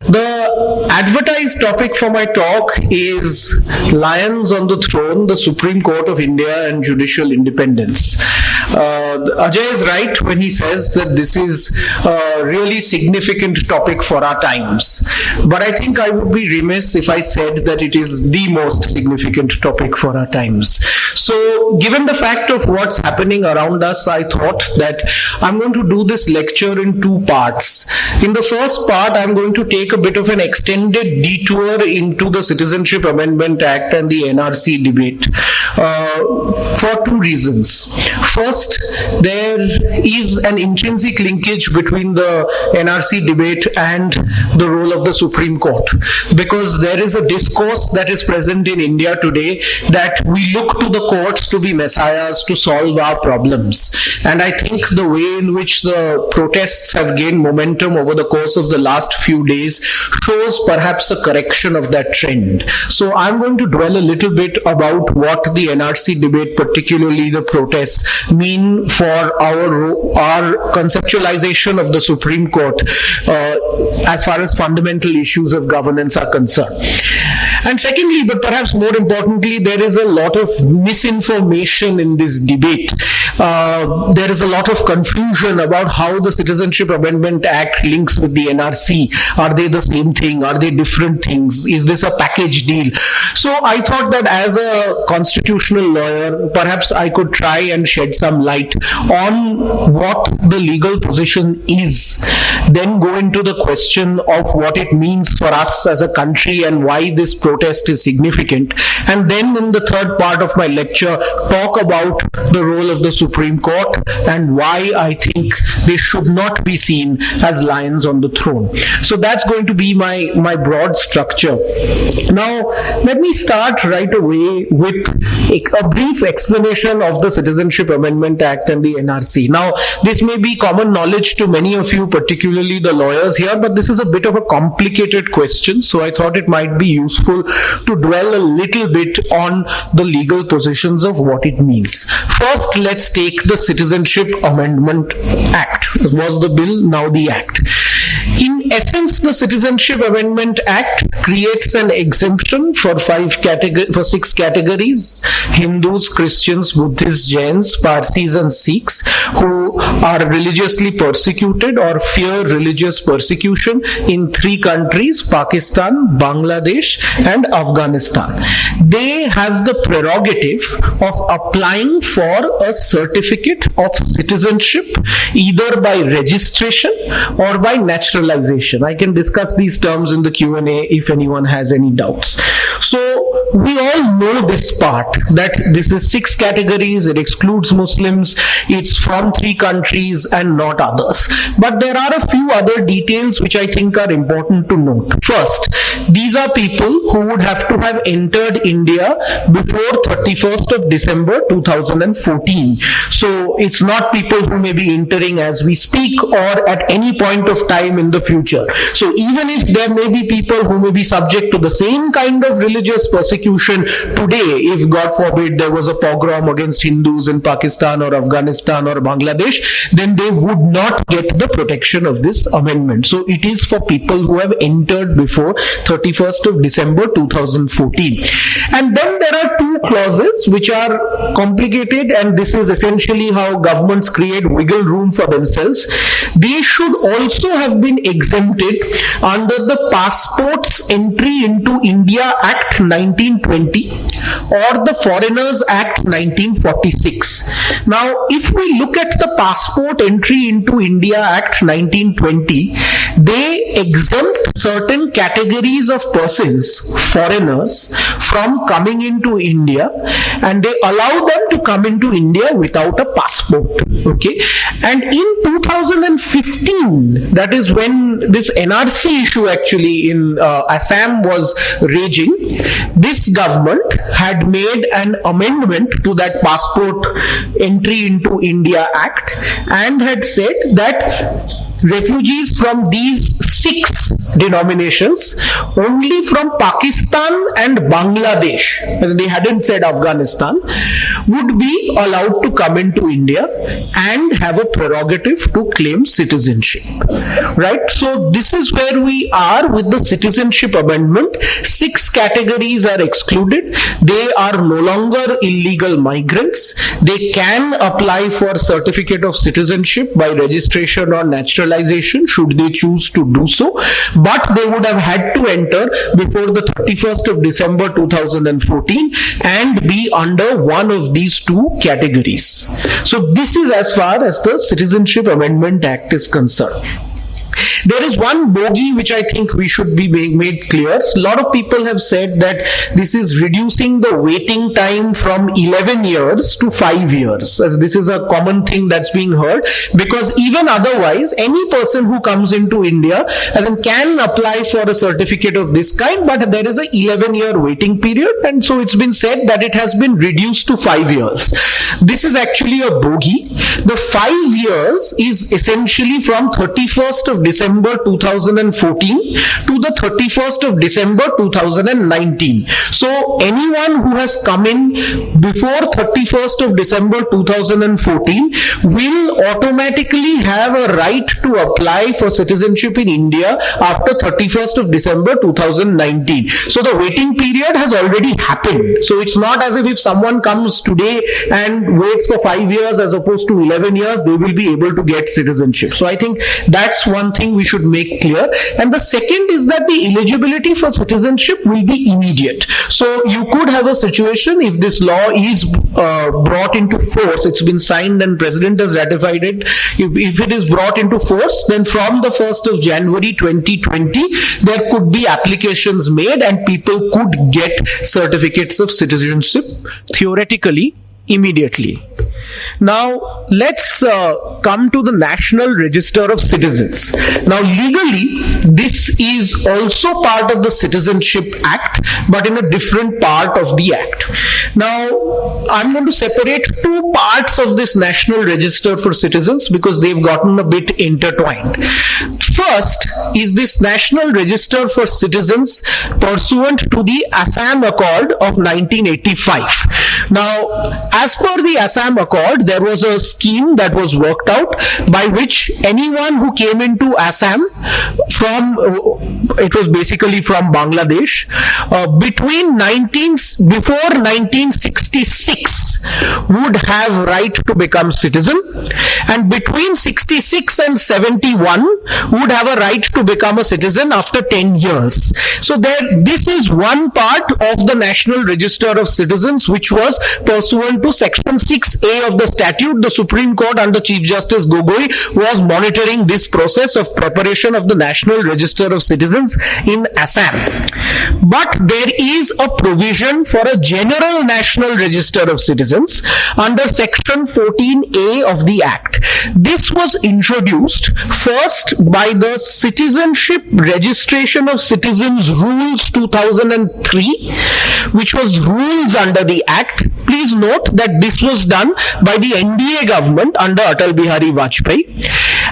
The advertised topic for my talk is Lions on the Throne, the Supreme Court of India and Judicial Independence. Ajay is right when he says that this is a really significant topic for our times. But I think I would be remiss if I said that it is the most significant topic for our times. So, given the fact of what's happening around us, I thought that I'm going to do this lecture in two parts. In the first part, I'm going to take a bit of an extended detour into the Citizenship Amendment Act and the NRC debate for two reasons. First, there is an intrinsic linkage between the NRC debate and the role of the Supreme Court, because there is a discourse that is present in India today that we look to the courts to be messiahs to solve our problems. And I think the way in which the protests have gained momentum over the course of the last few days shows perhaps a correction of that trend. So I'm going to dwell a little bit about what the NRC debate, particularly the protests, mean for our conceptualization of the Supreme Court as far as fundamental issues of governance are concerned. And secondly, but perhaps more importantly, there is a lot of misinformation in this debate. There is a lot of confusion about how the Citizenship Amendment Act links with the NRC. Are they the same thing? Are they different things? Is this a package deal? So I thought that as a constitutional lawyer, perhaps I could try and shed some light on what the legal position is, then go into the question of what it means for us as a country and why this protest is significant, and then in the third part of my lecture talk about the role of the Supreme Court and why I think they should not be seen as lions on the throne. So that's going to be my broad structure. Now, let me start right away with a brief explanation of the Citizenship Amendment Act and the NRC. Now, this may be common knowledge to many of you, particularly the lawyers here, but this is a bit of a complicated question, so I thought it might be useful to dwell a little bit on the legal positions of what it means. First, let's take the Citizenship Amendment Act. It was the bill, now the act. In essence, the Citizenship Amendment Act creates an exemption for six categories: Hindus, Christians, Buddhists, Jains, Parsis and Sikhs who are religiously persecuted or fear religious persecution in three countries: Pakistan, Bangladesh and Afghanistan. They have the prerogative of applying for a certificate of citizenship either by registration or by naturalization. I can discuss these terms in the Q&A if anyone has any doubts. So we all know this part, that this is six categories, it excludes Muslims, it's from three countries and not others. But there are a few other details which I think are important to note. First, these are people who would have to have entered India before 31st of December 2014. So it's not people who may be entering as we speak or at any point of time in the future. So even if there may be people who may be subject to the same kind of religious persecution today, if God forbid there was a pogrom against Hindus in Pakistan or Afghanistan or Bangladesh, then they would not get the protection of this amendment. So it is for people who have entered before 31st of December 2014. And then there are two clauses which are complicated, and this is essentially how governments create wiggle room for themselves. They should also have been exempted under the Passports Entry into India Act 1920 or the Foreigners Act 1946. Now, if we look at the Passport Entry into India Act 1920, they exempt certain categories of persons, foreigners, from coming into India, and they allow them to come into India without a passport. Okay, and in 2015, that is when this NRC issue actually in Assam was raging, this government had made an amendment to that Passport Entry into India Act and had said that refugees from these 6 denominations, only from Pakistan and Bangladesh, as they hadn't said Afghanistan, would be allowed to come into India and have a prerogative to claim citizenship. Right? So this is where we are with the Citizenship Amendment. 6 categories are excluded. They are no longer illegal migrants. They can apply for certificate of citizenship by registration or naturalization should they choose to do so, but they would have had to enter before the 31st of December 2014 and be under one of these 2 categories. So this is as far as the Citizenship Amendment Act is concerned. There is one bogey which I think we should be made clear. A lot of people have said that this is reducing the waiting time from 11 years to 5 years. As this is a common thing that's being heard, because even otherwise, any person who comes into India can apply for a certificate of this kind, but there is a 11-year waiting period, and so it's been said that it has been reduced to 5 years. This is actually a bogey. The 5 years is essentially from 31st of December 2014 to the 31st of December 2019. So anyone who has come in before 31st of December 2014 will automatically have a right to apply for citizenship in India after 31st of December 2019. So the waiting period has already happened. So it's not as if someone comes today and waits for 5 years as opposed to 11 years, they will be able to get citizenship. So I think that's one thing we should make clear. And the second is that the eligibility for citizenship will be immediate. So you could have a situation if this law is brought into force, it's been signed and President has ratified it. If it is brought into force, then from the 1st of January 2020, there could be applications made and people could get certificates of citizenship theoretically immediately. Now, let's come to the National Register of Citizens. Now, legally, this is also part of the Citizenship Act, but in a different part of the Act. Now, I'm going to separate 2 parts of this National Register for Citizens because they've gotten a bit intertwined. First is this National Register for Citizens pursuant to the Assam Accord of 1985. Now, as per the Assam Accord, there was a scheme that was worked out by which anyone who came into Assam it was basically from Bangladesh, before 1966 would have right to become citizen, and between 66 and 71 would have a right to become a citizen after 10 years. So this is one part of the National Register of Citizens which was pursuant to Section 6A of the statute. The Supreme Court under Chief Justice Gogoi was monitoring this process of preparation of the National Register of Citizens in Assam. But there is a provision for a general National Register of Citizens under Section 14A of the Act. This was introduced first by the Citizenship Registration of Citizens Rules 2003, which was rules under the Act. Please note that this was done by the NDA government under Atal Bihari Vajpayee,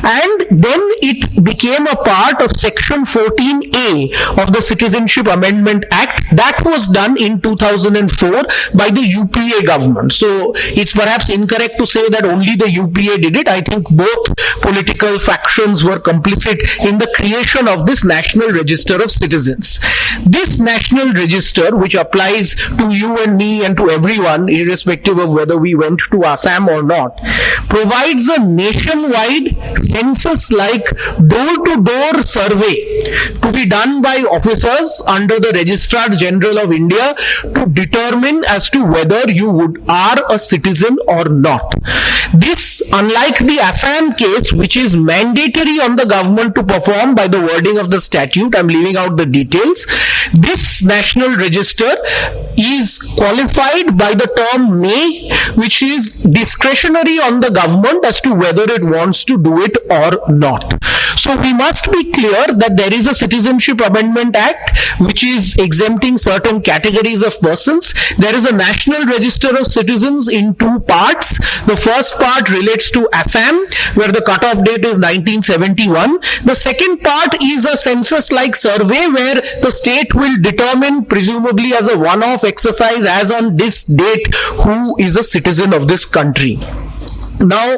and then it became a part of Section 14A of the Citizenship Amendment Act. That was done in 2004 by the UPA government. So it's perhaps incorrect to say that only the UPA did it. I think both political factions were complicit in the creation of this National Register of Citizens. This National Register, which applies to you and me and to everyone, irrespective of whether we went to Assam or not, provides a nationwide census-like door-to-door survey to be done by officers under the Registrar General of India to determine as to whether you are a citizen or not. This, unlike the Assam case, which is mandatory on the government to perform by the wording of the statute, I'm leaving out the details, this National Register is qualified by the term may, which is discretionary on the government as to whether it wants to do it it or not. So we must be clear that there is a Citizenship Amendment Act which is exempting certain categories of persons. There is a National Register of Citizens in two parts. The first part relates to Assam, where the cutoff date is 1971. The second part is a census-like survey where the state will determine, presumably as a one-off exercise, as on this date, who is a citizen of this country. Now,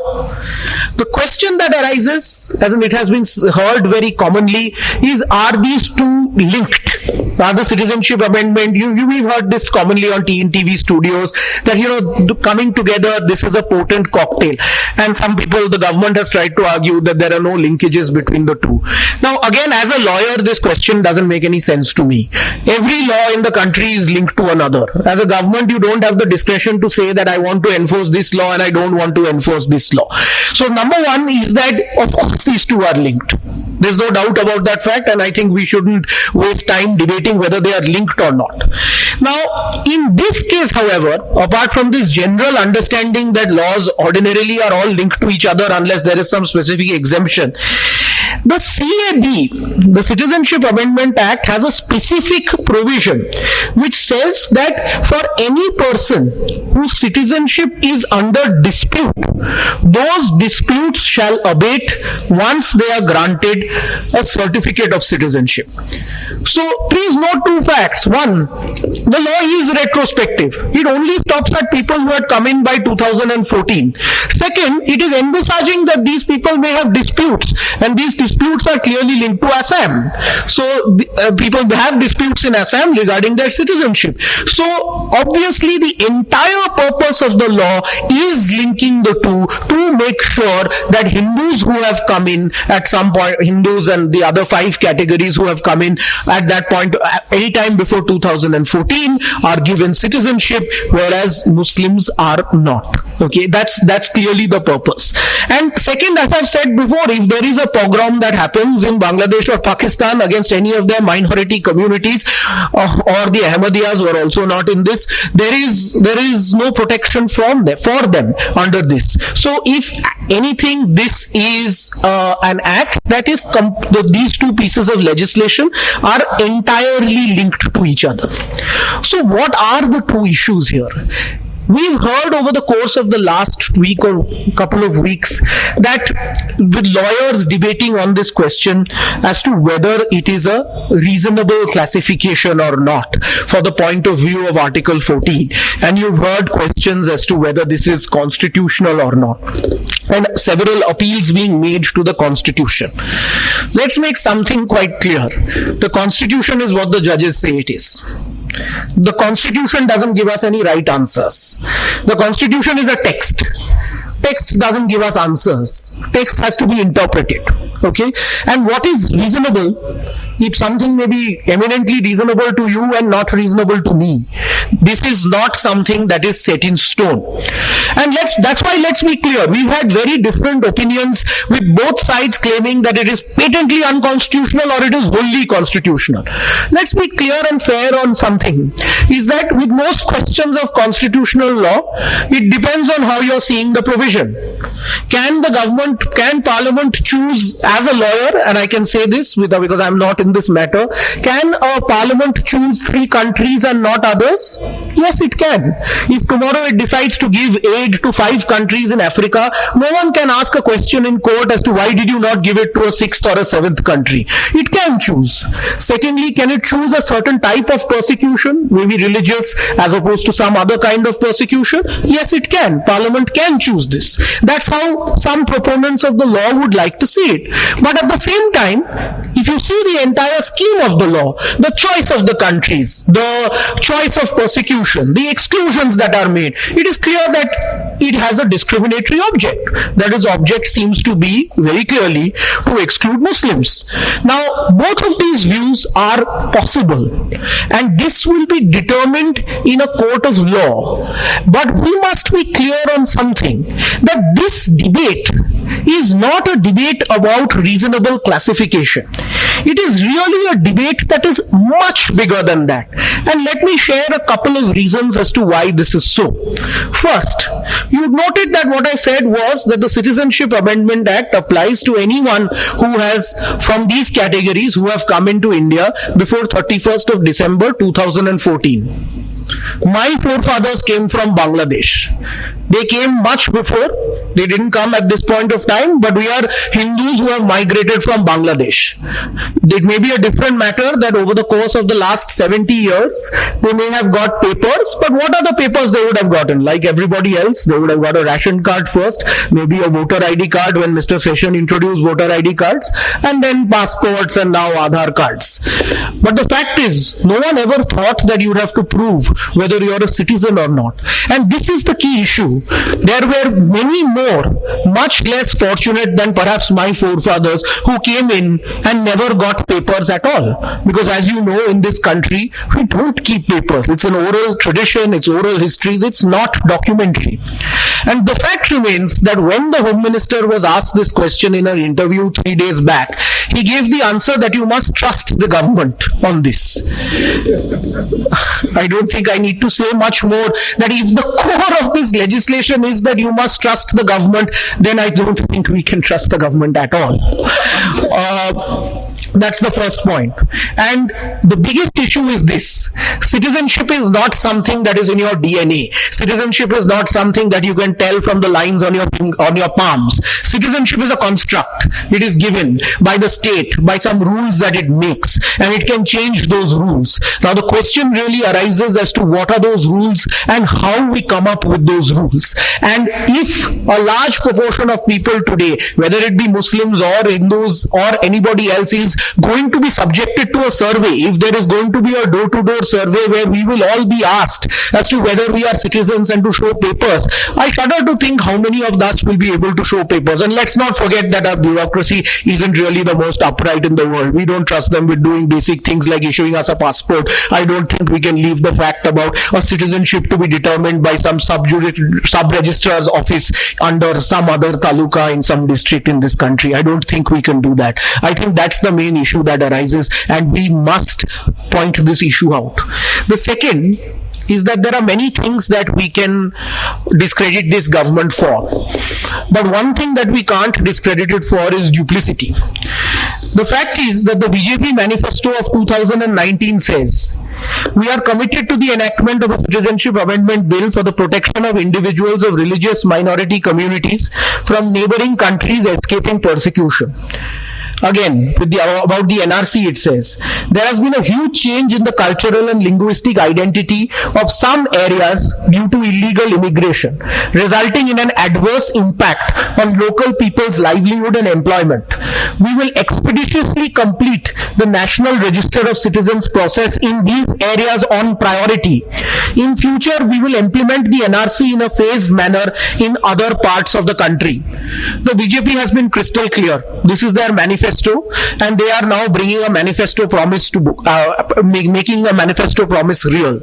the question that arises, as it has been heard very commonly, is, are these two linked? Are the Citizenship Amendment, we've heard this commonly on TV studios, that, coming together, this is a potent cocktail. And some people, the government has tried to argue that there are no linkages between the two. Now, again, as a lawyer, this question doesn't make any sense to me. Every law in the country is linked to another. As a government, you don't have the discretion to say that I want to enforce this law and I don't want to enforce this law. So number one is that, of course, these two are linked. There's no doubt about that fact, and I think we shouldn't waste time debating whether they are linked or not. Now, in this case, however, apart from this general understanding that laws ordinarily are all linked to each other unless there is some specific exemption, the CAB, the Citizenship Amendment Act, has a specific provision which says that for any person whose citizenship is under dispute, those disputes shall abate once they are granted a certificate of citizenship. So please note two facts. One, the law is retrospective. It only stops at people who had come in by 2014. Second, it is envisaging that these people may have disputes, and these disputes are clearly linked to Assam. So people have disputes in Assam regarding their citizenship. So obviously the entire purpose of the law is linking the two to make sure that Hindus who have come in at some point, Hindus and the other 5 categories who have come in at that point, any time before 2014, are given citizenship, whereas Muslims are not. Okay, that's clearly the purpose. And second, as I've said before, if there is a pogrom that happens in Bangladesh or Pakistan against any of their minority communities, or the Ahmadiyas who are also not in this, there is no protection for them under this. So if anything, this is an act that is these two pieces of legislation are entirely linked to each other. So what are the two issues here? We've heard over the course of the last week or couple of weeks that with lawyers debating on this question as to whether it is a reasonable classification or not for the point of view of Article 14. And you've heard questions as to whether this is constitutional or not. And several appeals being made to the Constitution. Let's make something quite clear. The Constitution is what the judges say it is. The Constitution doesn't give us any right answers. The Constitution is a text. Text doesn't give us answers. Text has to be interpreted. Okay? And what is reasonable, if something may be eminently reasonable to you and not reasonable to me, this is not something that is set in stone. And that's why let's be clear. We've had very different opinions with both sides claiming that it is patently unconstitutional or it is wholly constitutional. Let's be clear and fair on something, is that with most questions of constitutional law, it depends on how you're seeing the provision. Can Parliament choose, as a lawyer, and I can say this because I'm not in this matter, can a Parliament choose 3 countries and not others? Yes, it can. If tomorrow it decides to give aid to 5 countries in Africa, no one can ask a question in court as to why did you not give it to a 6th or a 7th country. It can choose. Secondly, can it choose a certain type of persecution, maybe religious as opposed to some other kind of persecution? Yes, it can. Parliament can choose this. That's how some proponents of the law would like to see it. But at the same time, if you see the entire scheme of the law, the choice of the countries, the choice of persecution, the exclusions that are made, it is clear that it has a discriminatory object. That is, object seems to be very clearly to exclude Muslims. Now, both of these views are possible, and this will be determined in a court of law. But we must be clear on something, that this debate is not a debate about reasonable classification. It is really a debate that is much bigger than that. And let me share a couple of reasons as to why this is so. First, you noted that what I said was that the Citizenship Amendment Act applies to anyone who has, from these categories, who have come into India before 31st of December 2014. My forefathers came from Bangladesh. They came much before. They didn't come at this point of time, but we are Hindus who have migrated from Bangladesh. It may be a different matter that over the course of the last 70 years, they may have got papers, but what are the papers they would have gotten? Like everybody else, they would have got a ration card first, maybe a voter ID card when Mr. Session introduced voter ID cards, and then passports and now Aadhaar cards. But the fact is, no one ever thought that you would have to prove whether you're a citizen or not. And this is the key issue. There were many more, much less fortunate than perhaps my forefathers, who came in and never got papers at all. Because as you know, in this country, we don't keep papers. It's an oral tradition, it's oral histories, it's not documentary. And the fact remains that when the Home Minister was asked this question in an interview 3 days back, he gave the answer that you must trust the government on this. I don't think I need to say much more, that if the core of this legislation is that you must trust the government, then I don't think we can trust the government at all. That's the first point. And the biggest issue is this: citizenship is not something that is in your DNA. Citizenship is not something that you can tell from the lines on your palms. Citizenship is a construct. It is given by the state, by some rules that it makes, and it can change those rules. Now the question really arises as to what are those rules and how we come up with those rules. And if a large proportion of people today, whether it be Muslims or Hindus or anybody else, is going to be subjected to a survey, if there is going to be a door-to-door survey where we will all be asked as to whether we are citizens and to show papers, I shudder to think how many of us will be able to show papers. And let's not forget that our bureaucracy isn't really the most upright in the world. We don't trust them with doing basic things like issuing us a passport. I don't think we can leave the fact about a citizenship to be determined by some sub-registrar's office under some other taluka in some district in this country. I don't think we can do that. I think that's the main issue that arises, and we must point this issue out. The second is that there are many things that we can discredit this government for. But one thing that we can't discredit it for is duplicity. The fact is that the BJP manifesto of 2019 says, we are committed to the enactment of a citizenship amendment bill for the protection of individuals of religious minority communities from neighboring countries escaping persecution. Again, about the NRC, it says, there has been a huge change in the cultural and linguistic identity of some areas due to illegal immigration, resulting in an adverse impact on local people's livelihood and employment. We will expeditiously complete the National Register of Citizens process in these areas on priority. In future, we will implement the NRC in a phased manner in other parts of the country. The BJP has been crystal clear. This is their manifesto, and they are now bringing a manifesto promise to making a manifesto promise real.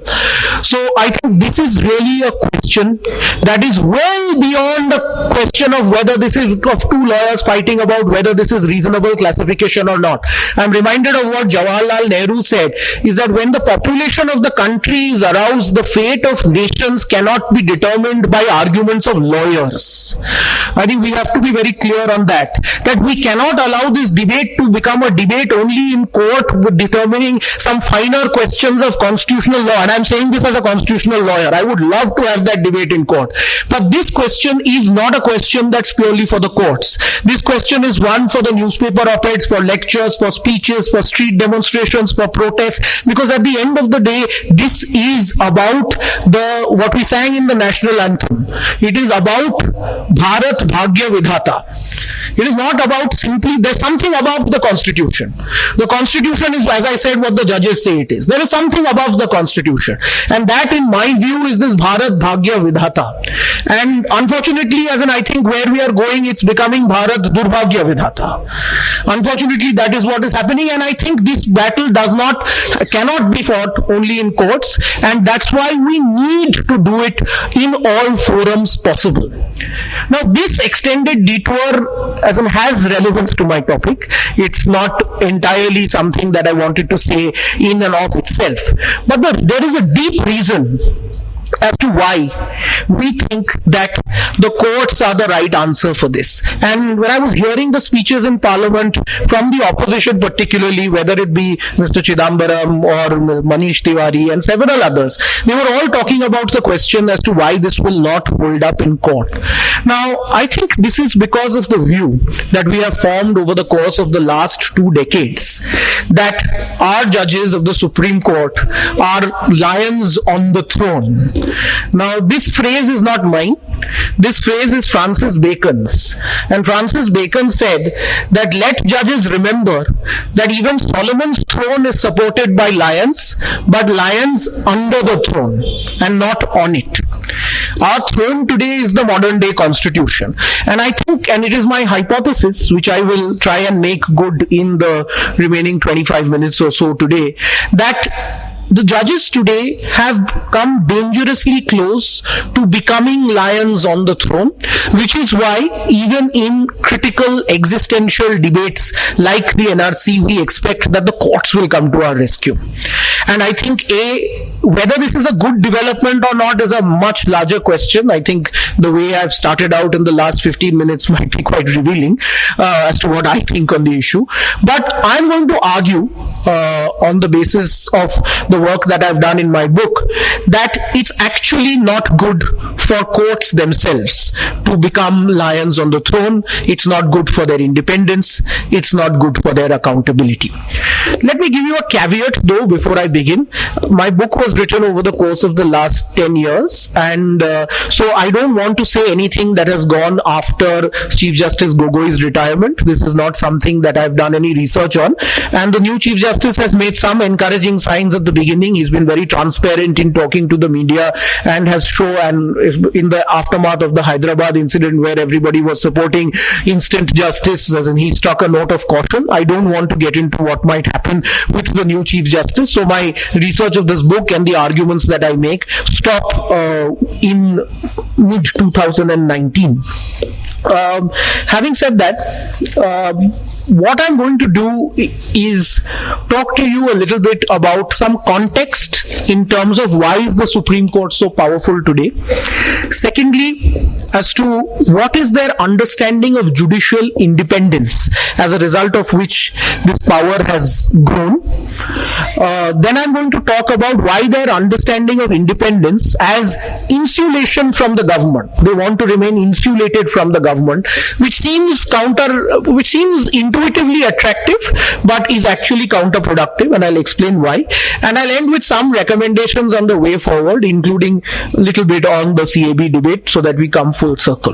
So I think this is really a question that is well beyond the question of whether this is of two lawyers fighting about whether this is reasonable classification or not. I'm reminded of what Jawaharlal Nehru said, is that when the population of the country is aroused, the fate of nations cannot be determined by arguments of lawyers. I think we have to be very clear on that we cannot allow this debate to become a debate only in court with determining some finer questions of constitutional law. And I'm saying this as a constitutional lawyer. I would love to have that debate in court. But this question is not a question that's purely for the courts. This question is one for the newspaper op-eds, for lectures, for speeches, for street demonstrations, for protests, because at the end of the day, this is about what we sang in the national anthem. It is about Bharat Bhagya Vidhata. It is not about simply, there's something above the Constitution. The Constitution is, as I said, what the judges say it is. There is something above the Constitution. And that, in my view, is this Bharat Bhagya Vidhata. And unfortunately, as in I think where we are going, it's becoming Bharat Durbhagya Vidhata. Unfortunately, that is what is happening. And I think this battle cannot be fought only in courts. And that's why we need to do it in all forums possible. Now, this extended detour as in has relevance to my topic. It's not entirely something that I wanted to say in and of itself. But there is a deep reason as to why we think that the courts are the right answer for this. And when I was hearing the speeches in Parliament from the opposition particularly, whether it be Mr. Chidambaram or Manish Tiwari and several others, they were all talking about the question as to why this will not hold up in court. Now, I think this is because of the view that we have formed over the course of the last 2 decades that our judges of the Supreme Court are lions on the throne. Now, this phrase is not mine. This phrase is Francis Bacon's. And Francis Bacon said that let judges remember that even Solomon's throne is supported by lions, but lions under the throne and not on it. Our throne today is the modern day constitution. And I think, and it is my hypothesis, which I will try and make good in the remaining 25 minutes or so today, that the judges today have come dangerously close to becoming lions on the throne, which is why even in critical existential debates like the NRC, we expect that the courts will come to our rescue. And I think whether this is a good development or not is a much larger question. I think the way I've started out in the last 15 minutes might be quite revealing as to what I think on the issue. But I'm going to argue on the basis of the work that I've done in my book that it's actually not good for courts themselves to become lions on the throne. It's not good for their independence. It's not good for their accountability. Let me give you a caveat though before I begin. My book was written over the course of the last 10 years, and so I don't want to say anything that has gone after Chief Justice Gogoi's retirement. This is not something that I've done any research on, and the new Chief Justice has made some encouraging signs at the beginning. He's been very transparent in talking to the media and has shown, and in the aftermath of the Hyderabad incident where everybody was supporting instant justice, as in he struck a note of caution. I don't want to get into what might happen with the new Chief Justice, so my research of this book and the arguments that I make stop in mid 2019. Having said that, what I'm going to do is talk to you a little bit about some context in terms of why is the Supreme Court so powerful today. Secondly, as to what is their understanding of judicial independence as a result of which this power has grown. Then I'm going to talk about why their understanding of independence as insulation from the government. They want to remain insulated from the government, which seems intuitively attractive, but is actually counterproductive, and I'll explain why. And I'll end with some recommendations on the way forward, including a little bit on the CAB debate, so that we come full circle.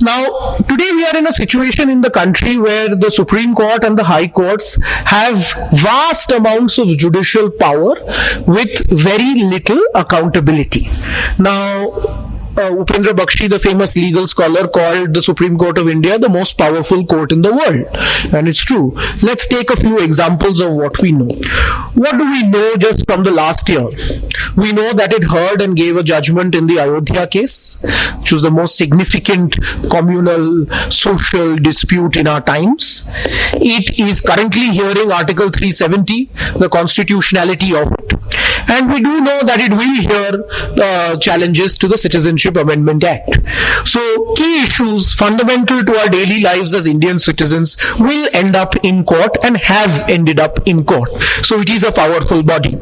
Now, today we are in a situation in the country where the Supreme Court and the High Courts have vast amounts of judicial power with very little accountability. Now, Upendra Bakshi, the famous legal scholar, called the Supreme Court of India the most powerful court in the world. And it's true. Let's take a few examples of what we know. What do we know just from the last year? We know that it heard and gave a judgment in the Ayodhya case, which was the most significant communal social dispute in our times. It is currently hearing Article 370, the constitutionality of it. And we do know that it will hear challenges to the Citizenship Amendment Act. So key issues fundamental to our daily lives as Indian citizens will end up in court and have ended up in court. So it is a powerful body.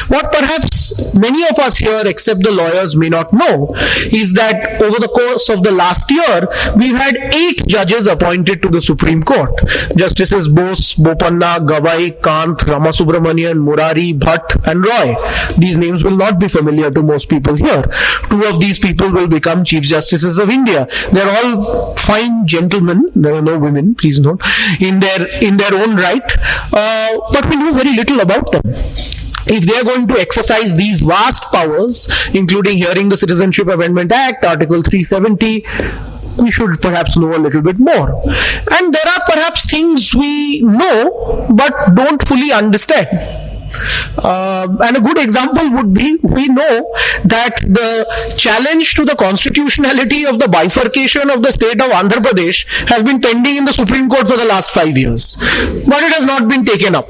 What perhaps many of us here, except the lawyers, may not know is that over the course of the last year, we've had 8 judges appointed to the Supreme Court. Justices Bose, Bopanna, Gawai, Kant, Ramasubramanian, Murari, Bhatt and Roy. These names will not be familiar to most people here. 2 of these people will become Chief Justices of India. They're all fine gentlemen, there are no women, please note, in their own right, but we know very little about them. If they are going to exercise these vast powers, including hearing the Citizenship Amendment Act, Article 370, we should perhaps know a little bit more. And there are perhaps things we know but don't fully understand. And a good example would be, we know that the challenge to the constitutionality of the bifurcation of the state of Andhra Pradesh has been pending in the Supreme Court for the last 5 years, but it has not been taken up.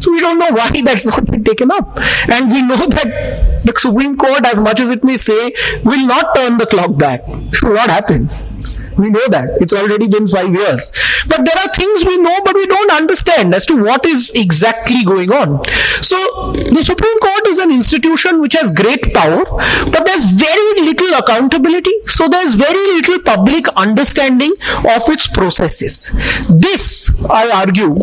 So we don't know why that's not been taken up. And we know that the Supreme Court, as much as it may say, will not turn the clock back. It will not happen. We know that. It's already been 5 years. But there are things we know, but we don't understand as to what is exactly going on. So the Supreme Court is an institution which has great power, but there's very little accountability. So there's very little public understanding of its processes. This, I argue,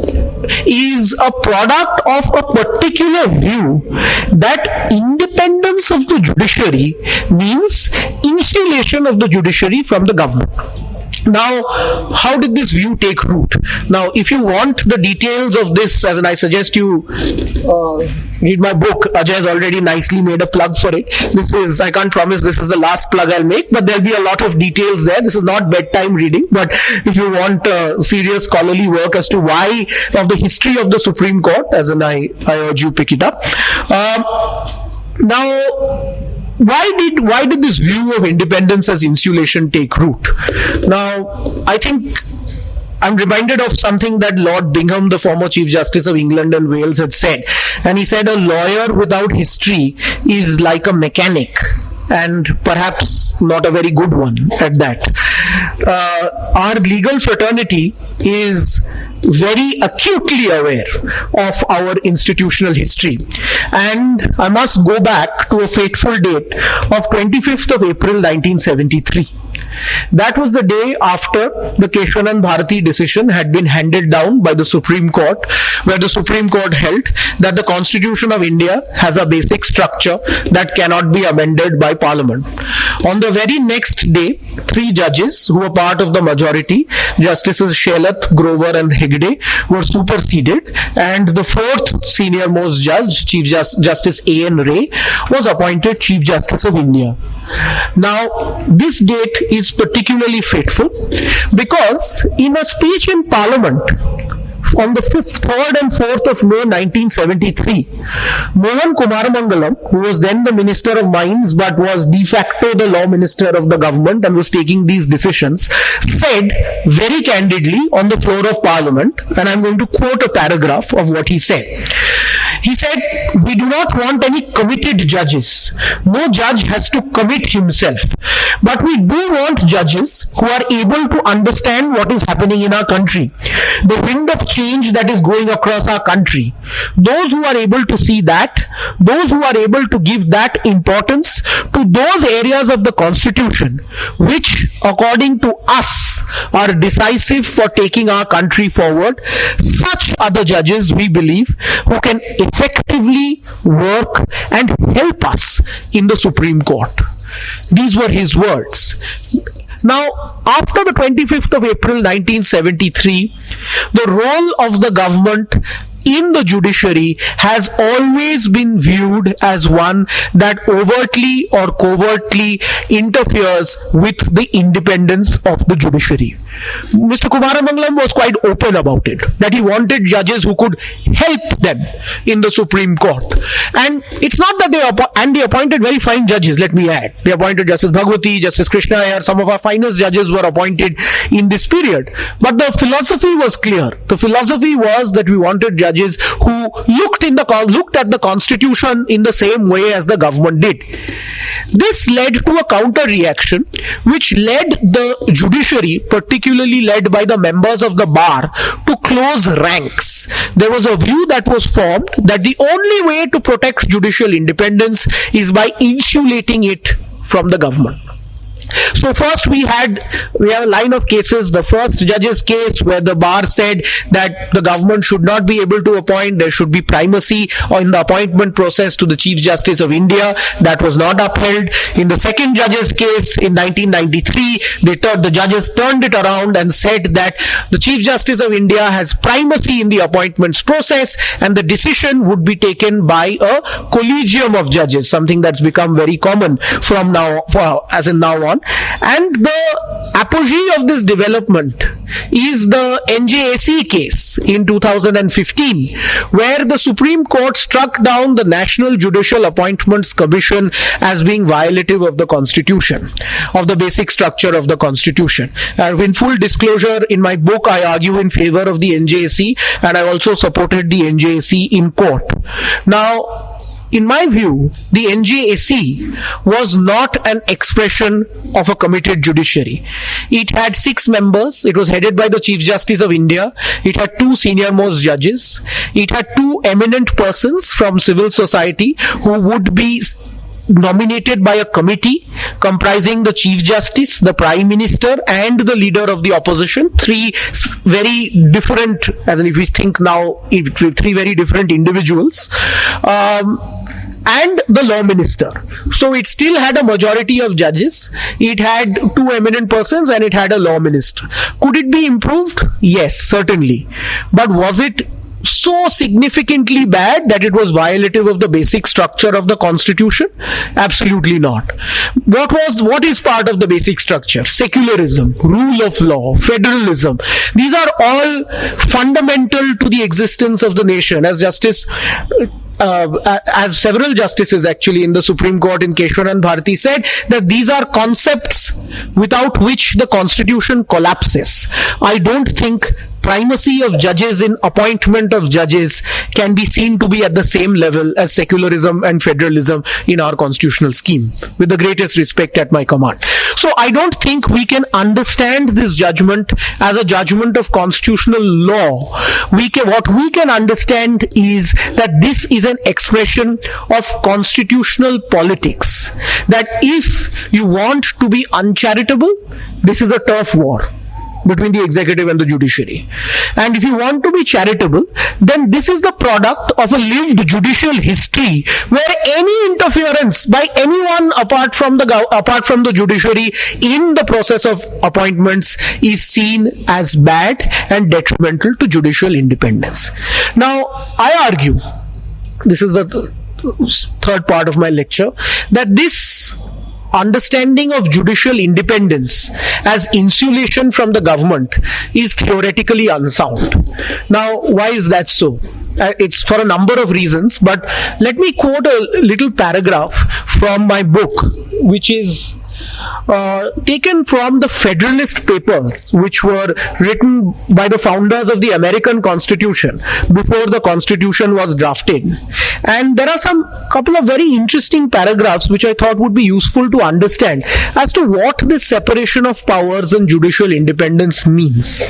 is a product of a particular view that independence of the judiciary means insulation of the judiciary from the government. Now, how did this view take root? Now, if you want the details of this, as I suggest you read my book. Ajay has already nicely made a plug for it. This is, I can't promise this is the last plug I'll make, but there'll be a lot of details there. This is not bedtime reading, but if you want serious scholarly work as to why, of the history of the Supreme Court, as in I urge you pick it up. Now, why did this view of independence as insulation take root? Now, I think I'm reminded of something that Lord Bingham, the former Chief Justice of England and Wales, had said. And he said, a lawyer without history is like a mechanic, and perhaps not a very good one at that. Our legal fraternity is very acutely aware of our institutional history. And I must go back to a fateful date of 25th of April 1973. That was the day after the Keshwanand Bharati decision had been handed down by the Supreme Court, where the Supreme Court held that the Constitution of India has a basic structure that cannot be amended by Parliament. On the very next day, 3 judges who were part of the majority, Justices Shelat, Grover and Hegde, were superseded, and the 4th senior most judge, Chief Justice A.N. Ray, was appointed Chief Justice of India. Now, this date is particularly fateful because in a speech in Parliament on the 3rd and 4th of May 1973, Mohan Kumaramangalam, who was then the Minister of Mines but was de facto the law minister of the government and was taking these decisions, said very candidly on the floor of Parliament, and I'm going to quote a paragraph of what he said. He said, "We do not want any committed judges. No judge has to commit himself. But we do want judges who are able to understand what is happening in our country, the wind of change that is going across our country. Those who are able to see that, those who are able to give that importance to those areas of the Constitution which, according to us, are decisive for taking our country forward. Such are the judges, we believe, who can effectively work and help us in the Supreme Court." These were his words. Now, after the 25th of April 1973, the role of the government in the judiciary has always been viewed as one that overtly or covertly interferes with the independence of the judiciary. Mr. Kumaramangalam was quite open about it, that he wanted judges who could help them in the Supreme Court. And it's not that they appointed very fine judges, let me add. They appointed Justice Bhagwati, Justice Krishna Iyer, some of our finest judges were appointed in this period. But the philosophy was clear. The philosophy was that we wanted judges who looked at the Constitution in the same way as the government did. This led to a counter reaction which led the judiciary, particularly led by the members of the bar, to close ranks. There was a view that was formed that the only way to protect judicial independence is by insulating it from the government. So first we have a line of cases. The first judge's case where the bar said that the government should not be able to appoint, there should be primacy in the appointment process to the Chief Justice of India. That was not upheld. In the second judge's case in 1993, the judges turned it around and said that the Chief Justice of India has primacy in the appointments process and the decision would be taken by a collegium of judges, something that's become very common from now on. And the apogee of this development is the NJAC case in 2015, where the Supreme Court struck down the National Judicial Appointments Commission as being violative of the Constitution, of the basic structure of the Constitution. In full disclosure, in my book, I argue in favor of the NJAC, and I also supported the NJAC in court. Now, in my view, the NJAC was not an expression of a committed judiciary. It had 6 members. It was headed by the Chief Justice of India. It had 2 senior-most judges. It had 2 eminent persons from civil society who would be nominated by a committee comprising the Chief Justice, the Prime Minister, and the leader of the opposition. 3 very different, as if we think now, 3 very different individuals. And the law minister. So it still had a majority of judges. It had 2 eminent persons and it had a law minister. Could it be improved? Yes, certainly. But was it so significantly bad that it was violative of the basic structure of the Constitution? Absolutely not. What is part of the basic structure? Secularism, rule of law, federalism. These are all fundamental to the existence of the nation. As several justices actually in the Supreme Court in Keshwanan Bharati said, that these are concepts without which the Constitution collapses. I don't think primacy of judges in appointment of judges can be seen to be at the same level as secularism and federalism in our constitutional scheme, with the greatest respect at my command. So I don't think we can understand this judgment as a judgment of constitutional law. What we can understand is that this is an expression of constitutional politics. That if you want to be uncharitable, this is a turf war between the executive and the judiciary. And if you want to be charitable, then this is the product of a lived judicial history where any interference by anyone apart from the judiciary in the process of appointments is seen as bad and detrimental to judicial independence. Now, I argue, this is the third part of my lecture, that this understanding of judicial independence as insulation from the government is theoretically unsound. Now, why is that so? It's for a number of reasons, but let me quote a little paragraph from my book, which is taken from the Federalist Papers, which were written by the founders of the American Constitution before the Constitution was drafted. And there are couple of very interesting paragraphs which I thought would be useful to understand as to what this separation of powers and judicial independence means.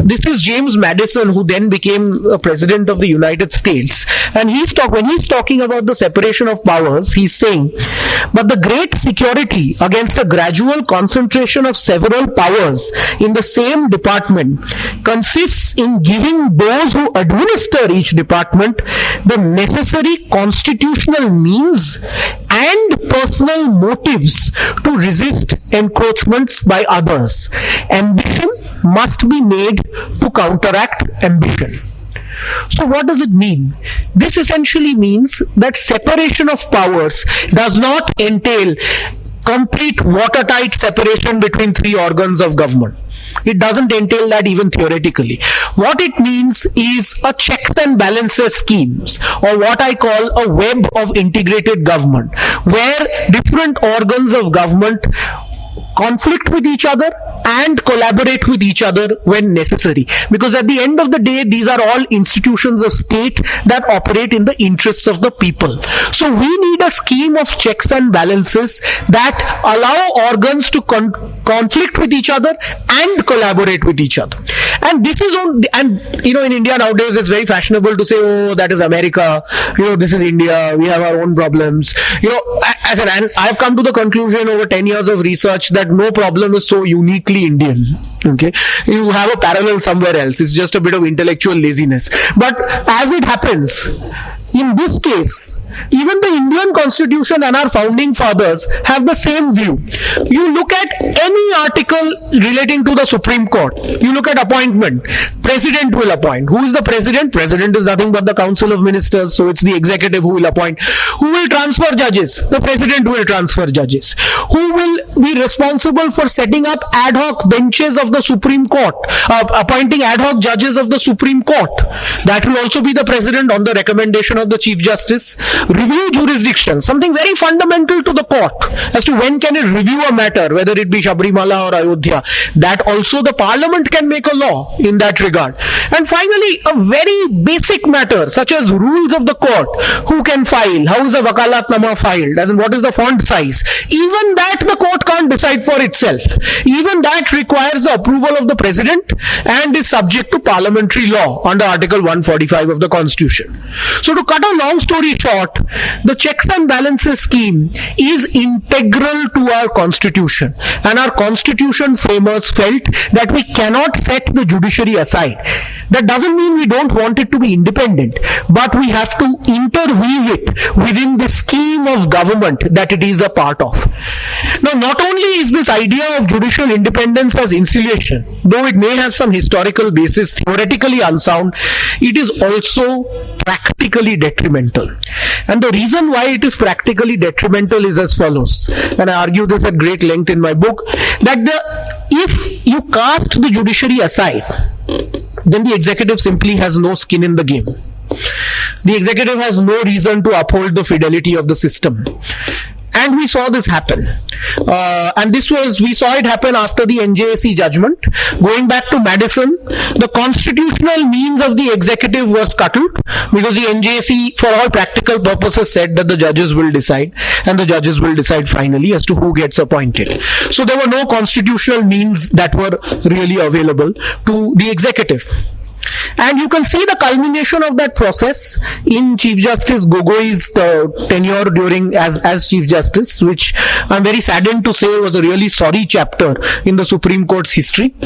This is James Madison, who then became President of the United States, and when he's talking about the separation of powers, he's saying, but the great security against a gradual concentration of several powers in the same department consists in giving those who administer each department the necessary constitutional means and personal motives to resist encroachments by others. Ambition must be made to counteract ambition. So what does it mean? This essentially means that separation of powers does not entail complete watertight separation between 3 organs of government. It doesn't entail that even theoretically. What it means is a checks and balances schemes, or what I call a web of integrated government, where different organs of government conflict with each other and collaborate with each other when necessary. Because at the end of the day, these are all institutions of state that operate in the interests of the people. So we need a scheme of checks and balances that allow organs to conflict with each other and collaborate with each other. And this is in India nowadays it's very fashionable to say, oh, that is America, this is India, we have our own problems. And I've come to the conclusion over 10 years of research that no problem is so uniquely Indian. Okay, you have a parallel somewhere else. It's just a bit of intellectual laziness. But as it happens, in this case, even the Indian Constitution and our founding fathers have the same view. You look at any article relating to the Supreme Court, you look at appointment, President will appoint. Who is the president? President is nothing but the Council of Ministers, so it's the executive who will appoint. Who will transfer judges? The president will transfer judges. Who will be responsible for setting up ad hoc benches of the Supreme Court, appointing ad hoc judges of the Supreme Court? That will also be the president on the recommendation of the Chief Justice. Review jurisdiction, something very fundamental to the court as to when can it review a matter, whether it be Sabrimala or Ayodhya. That also the parliament can make a law in that regard. And finally, a very basic matter such as rules of the court. Who can file? How is a wakalatnama filed? As in, what is the font size? Even that the court can't decide for itself. Even that requires the approval of the president and is subject to parliamentary law under Article 145 of the Constitution. So to cut a long story short, the checks and balances scheme is integral to our Constitution, and our Constitution framers felt that we cannot set the judiciary aside. That doesn't mean we don't want it to be independent, but we have to interweave it within the scheme of government that it is a part of. Now, not only is this idea of judicial independence as insulation, though it may have some historical basis, theoretically unsound, it is also practically detrimental. And the reason why it is practically detrimental is as follows, and I argue this at great length in my book, that if you cast the judiciary aside, then the executive simply has no skin in the game. The executive has no reason to uphold the fidelity of the system. And we saw this happen. We saw it happen after the NJAC judgment. Going back to Madison, the constitutional means of the executive was scuttled because the NJAC, for all practical purposes, said that the judges will decide, and the judges will decide finally as to who gets appointed. So there were no constitutional means that were really available to the executive. And you can see the culmination of that process in Chief Justice Gogoi's tenure during as Chief Justice, which I'm very saddened to say was a really sorry chapter in the Supreme Court's history,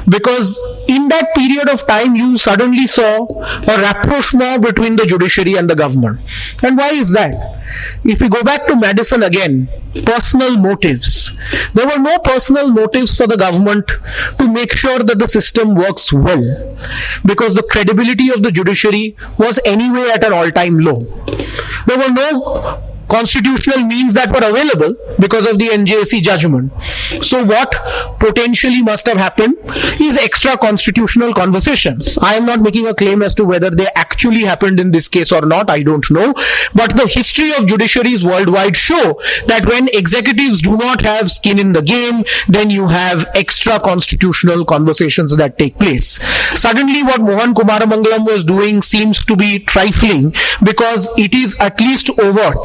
because in that period of time you suddenly saw a rapprochement between the judiciary and the government. And why is that? If we go back to Madison again, personal motives. There were no personal motives for the government to make sure that the system works well, because the credibility of the judiciary was anyway at an all-time low. There were no constitutional means that were available because of the NJAC judgment. So what potentially must have happened is extra constitutional conversations. I am not making a claim as to whether they actually happened in this case or not, I don't know. But the history of judiciaries worldwide show that when executives do not have skin in the game, then you have extra constitutional conversations that take place. Suddenly what Mohan Kumaramangalam was doing seems to be trifling because it is at least overt.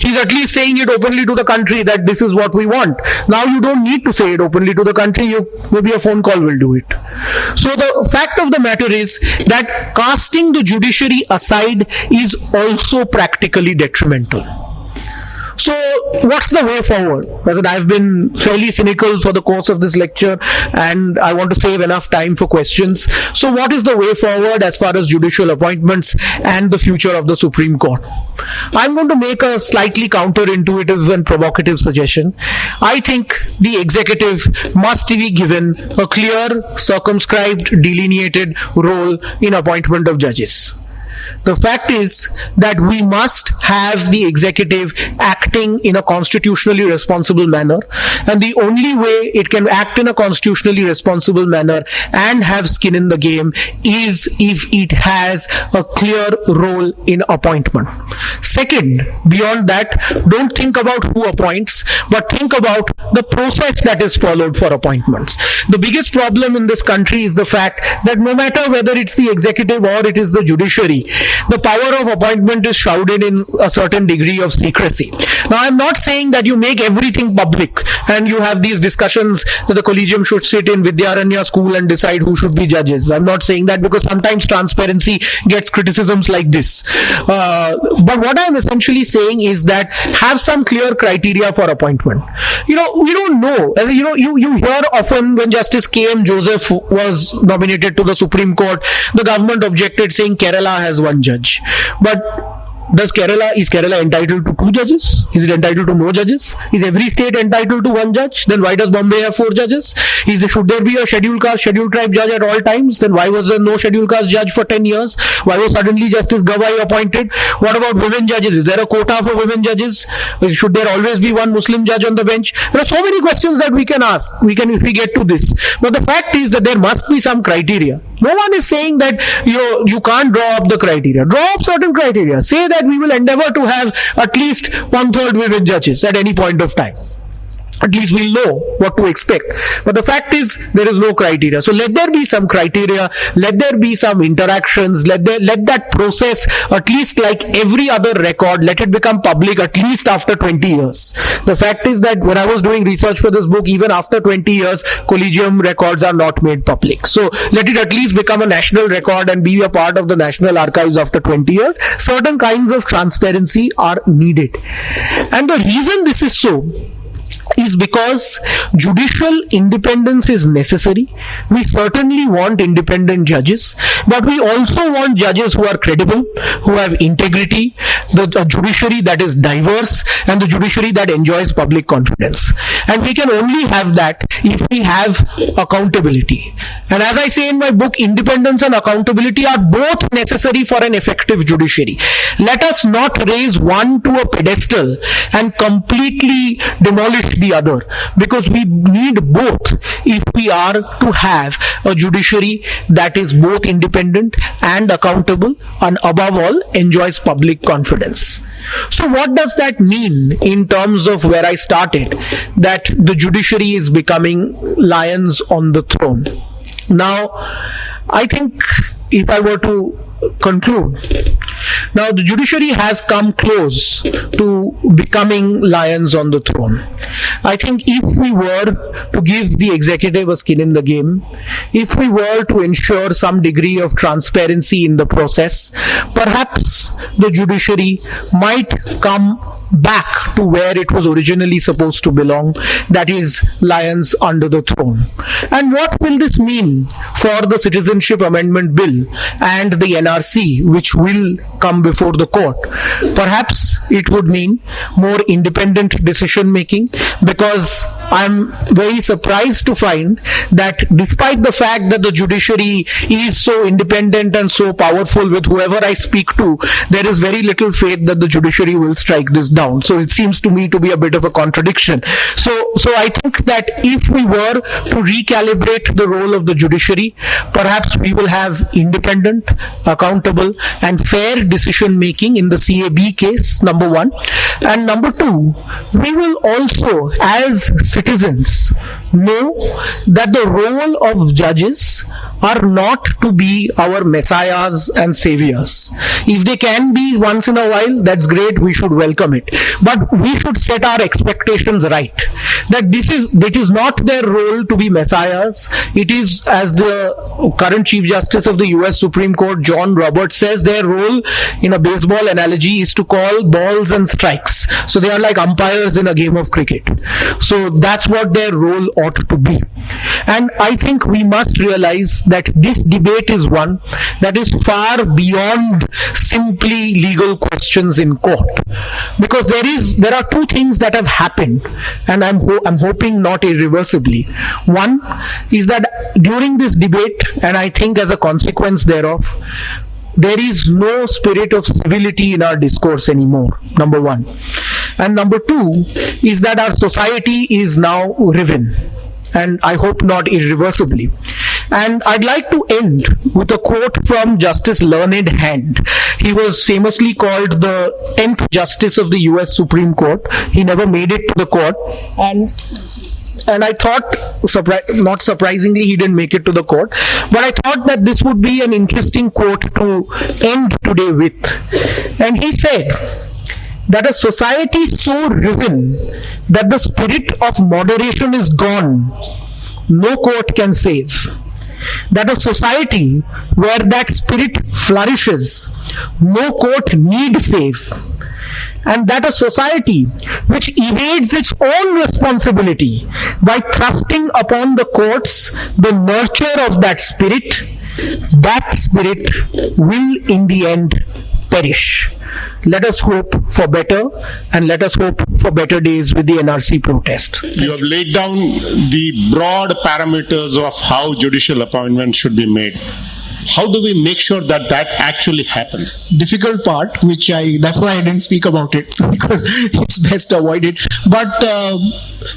He's at least saying it openly to the country that this is what we want. Now you don't need to say it openly to the country, maybe a phone call will do it. So the fact of the matter is that casting the judiciary aside is also practically detrimental. So what's the way forward? I've been fairly cynical for the course of this lecture and I want to save enough time for questions. So what is the way forward as far as judicial appointments and the future of the Supreme Court? I'm going to make a slightly counterintuitive and provocative suggestion. I think the executive must be given a clear, circumscribed, delineated role in appointment of judges. The fact is that we must have the executive acting in a constitutionally responsible manner, and the only way it can act in a constitutionally responsible manner and have skin in the game is if it has a clear role in appointment. Second, beyond that, don't think about who appoints, but think about the process that is followed for appointments. The biggest problem in this country is the fact that no matter whether it's the executive or it is the judiciary, the power of appointment is shrouded in a certain degree of secrecy. Now, I'm not saying that you make everything public and you have these discussions that the collegium should sit in Vidyaranya school and decide who should be judges. I'm not saying that because sometimes transparency gets criticisms like this. But what I'm essentially saying is that have some clear criteria for appointment. We don't know. You hear often when Justice K.M. Joseph was nominated to the Supreme Court, the government objected saying Kerala has one judge. But Is Kerala entitled to 2 judges? Is it entitled to no judges? Is every state entitled to 1 judge? Then why does Bombay have 4 judges? Should there be a scheduled caste, scheduled tribe judge at all times? Then why was there no scheduled caste judge for 10 years? Why was suddenly Justice Gawai appointed? What about women judges? Is there a quota for women judges? Should there always be one Muslim judge on the bench? There are so many questions that we can ask. If we get to this. But the fact is that there must be some criteria. No one is saying that you can't draw up the criteria. Draw up certain criteria. Say that we will endeavor to have at least 1/3 women judges at any point of time. At least we'll know what to expect. But the fact is, there is no criteria. So let there be some criteria, let there be some interactions, let that process, at least like every other record, let it become public at least after 20 years. The fact is that when I was doing research for this book, even after 20 years, collegium records are not made public. So let it at least become a national record and be a part of the National Archives after 20 years. Certain kinds of transparency are needed. And the reason this is so is because judicial independence is necessary. We certainly want independent judges, but we also want judges who are credible, who have integrity, a judiciary that is diverse, and the judiciary that enjoys public confidence. And we can only have that if we have accountability. And as I say in my book, independence and accountability are both necessary for an effective judiciary. Let us not raise one to a pedestal and completely demolish the other, because we need both if we are to have a judiciary that is both independent and accountable, and above all enjoys public confidence. So what does that mean in terms of where I started, that the judiciary is becoming lions on the throne? Now, I think if I were to conclude, now the judiciary has come close to becoming lions on the throne. I think if we were to give the executive a skin in the game, if we were to ensure some degree of transparency in the process, perhaps the judiciary might come back to where it was originally supposed to belong, that is, lions under the throne. And what will this mean for the Citizenship Amendment Bill and the NRC, which will come before the court? Perhaps it would mean more independent decision making, because I'm very surprised to find that despite the fact that the judiciary is so independent and so powerful, with whoever I speak to, there is very little faith that the judiciary will strike this down. So it seems to me to be a bit of a contradiction. So I think that if we were to recalibrate the role of the judiciary, perhaps we will have independent, accountable, and fair decision making in the CAB case, number one. And number two, we will also, as citizens, know that the role of judges are not to be our messiahs and saviors. If they can be once in a while, that's great, we should welcome it. But we should set our expectations right. That it is not their role to be messiahs. It is, as the current Chief Justice of the US Supreme Court, John Roberts, says, their role, in a baseball analogy, is to call balls and strikes. So they are like umpires in a game of cricket. So that's what their role ought to be. And I think we must realize that this debate is one that is far beyond simply legal questions in court, because there are two things that have happened, and I'm hoping not irreversibly. One is that during this debate, and I think as a consequence thereof, there is no spirit of civility in our discourse anymore, number one. And number two is that our society is now riven, and I hope not irreversibly. And I'd like to end with a quote from Justice Learned Hand. He was famously called the 10th Justice of the US Supreme Court. He never made it to the court. And I thought, not surprisingly, he didn't make it to the court. But I thought that this would be an interesting quote to end today with. And he said that a society so riven that the spirit of moderation is gone, no court can save. That a society where that spirit flourishes, no court need save. And that a society which evades its own responsibility by thrusting upon the courts the nurture of that spirit will in the end perish. Let us hope for better, and let us hope for better days with the NRC protest. You have laid down the broad parameters of how judicial appointments should be made. How do we make sure that that actually happens? Difficult part, that's why I didn't speak about it, because it's best avoided. But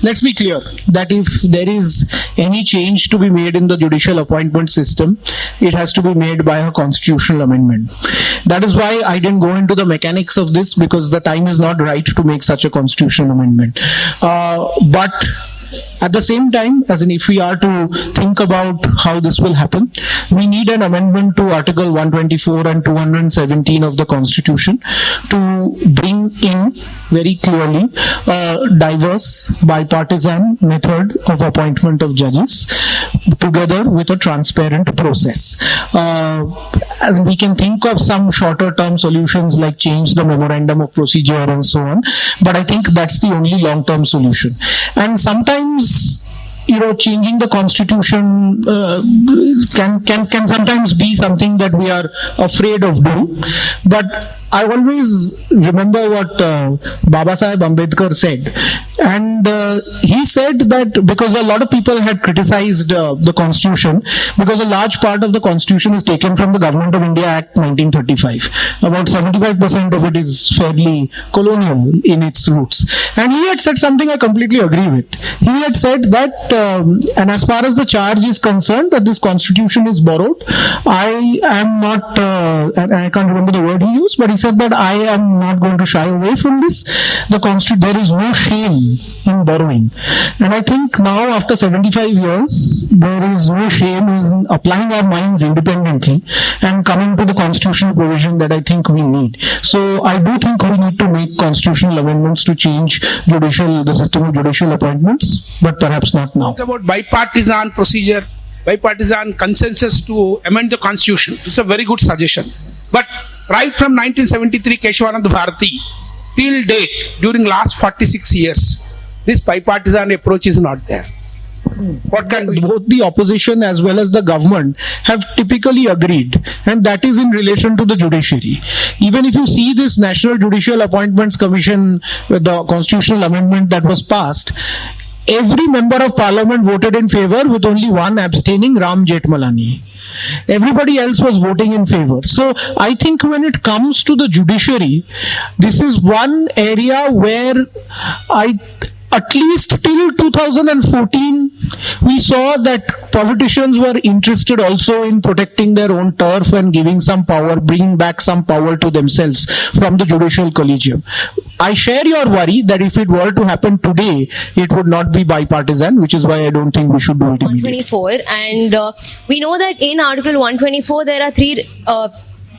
let's be clear that if there is any change to be made in the judicial appointment system, it has to be made by a constitutional amendment. That is why I didn't go into the mechanics of this, because the time is not right to make such a constitutional amendment. But at the same time, as in if we are to think about how this will happen, we need an amendment to Article 124 and 217 of the Constitution to bring in very clearly a diverse, bipartisan method of appointment of judges together with a transparent process. As we can think of some shorter term solutions like change the memorandum of procedure and so on, but I think that's the only long term solution. And sometimes, changing the constitution can sometimes be something that we are afraid of doing. But I always remember what Baba Saheb Ambedkar said. And he said that because a lot of people had criticized the constitution, because a large part of the constitution is taken from the Government of India Act 1935. About 75% of it is fairly colonial in its roots. And he had said something I completely agree with. He had said that, and as far as the charge is concerned, that this constitution is borrowed, I am not, I can't remember the word he used, but he said that I am not going to shy away from this. There is no shame in borrowing. And I think now, after 75 years, there is no shame in applying our minds independently and coming to the constitutional provision that I think we need. So I do think we need to make constitutional amendments to change the system of judicial appointments, but perhaps not now. About bipartisan procedure, bipartisan consensus to amend the constitution. It's a very good suggestion. But right from 1973 Keshavananda Bharati till date, during last 46 years, this bipartisan approach is not there. What can we do? Both the opposition as well as the government have typically agreed, and that is in relation to the judiciary. Even if you see this National Judicial Appointments Commission, the constitutional amendment that was passed, every member of parliament voted in favor with only one abstaining, Ram Jethmalani. Everybody else was voting in favor. So I think when it comes to the judiciary, this is one area where at least till 2014, we saw that politicians were interested also in protecting their own turf and giving some power, bringing back some power to themselves from the judicial collegium. I share your worry that if it were to happen today, it would not be bipartisan, which is why I don't think we should do it immediately. 124, and we know that in Article 124 there are three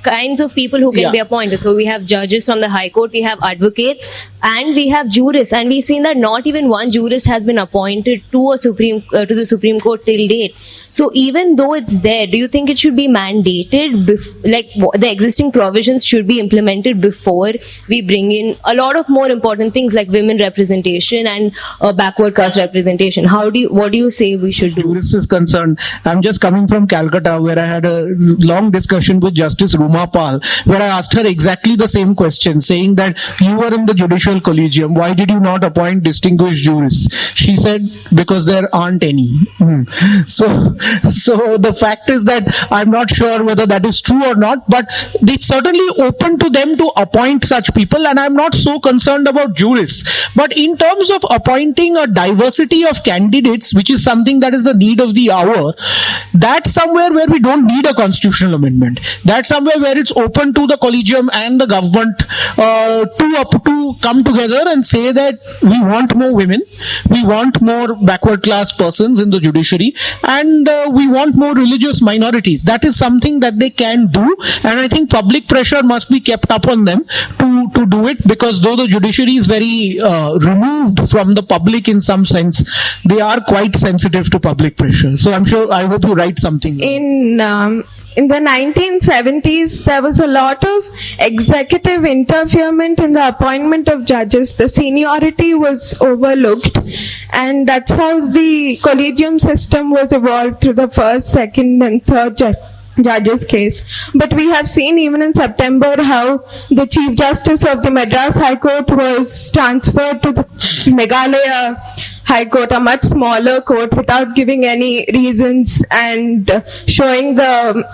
kinds of people who can be appointed. So we have judges from the High Court, we have advocates, and we have jurists. And we've seen that not even one jurist has been appointed to the Supreme Court till date. So even though it's there, do you think it should be mandated? The existing provisions should be implemented before we bring in a lot of more important things like women representation and backward caste representation? What do you say we should do? Jurists is concerned, I'm just coming from Calcutta, where I had a long discussion with Justice Ruma Pal, where I asked her exactly the same question, saying that you were in the judicial collegium, why did you not appoint distinguished jurists? She said, because there aren't any. So the fact is that I'm not sure whether that is true or not, but it's certainly open to them to appoint such people, and I'm not so concerned about jurists. But in terms of appointing a diversity of candidates, which is something that is the need of the hour, that's somewhere where we don't need a constitutional amendment. That's somewhere where it's open to the collegium and the government to come together and say that we want more women, we want more backward class persons in the judiciary, and we want more religious minorities. That is something that they can do, and I think public pressure must be kept up on them to do it, because though the judiciary is very removed from the public in some sense, they are quite sensitive to public pressure. So I hope you write something. In the 1970s, there was a lot of executive interference in the appointment of judges. The seniority was overlooked, and that's how the collegium system was evolved through the first, second, and third judge's case. But we have seen even in September how the Chief Justice of the Madras High Court was transferred to the Meghalaya High Court, a much smaller court, without giving any reasons and showing the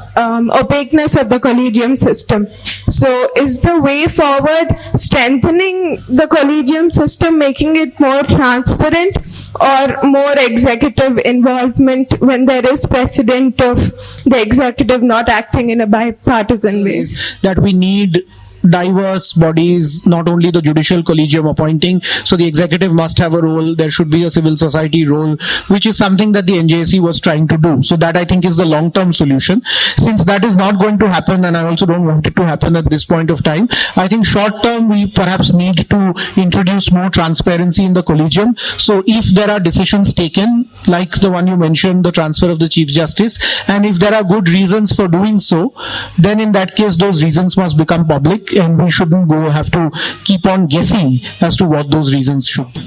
opaqueness of the collegium system. So is the way forward strengthening the collegium system, making it more transparent, or more executive involvement when there is precedent of the executive not acting in a bipartisan way? Is that we need diverse bodies, not only the judicial collegium appointing, so the executive must have a role, there should be a civil society role, which is something that the NJC was trying to do. So that I think is the long-term solution. Since that is not going to happen, and I also don't want it to happen at this point of time, I think short-term we perhaps need to introduce more transparency in the collegium. So if there are decisions taken, like the one you mentioned, the transfer of the Chief Justice, and if there are good reasons for doing so, then in that case those reasons must become public, and we shouldn't have to keep on guessing as to what those reasons should be.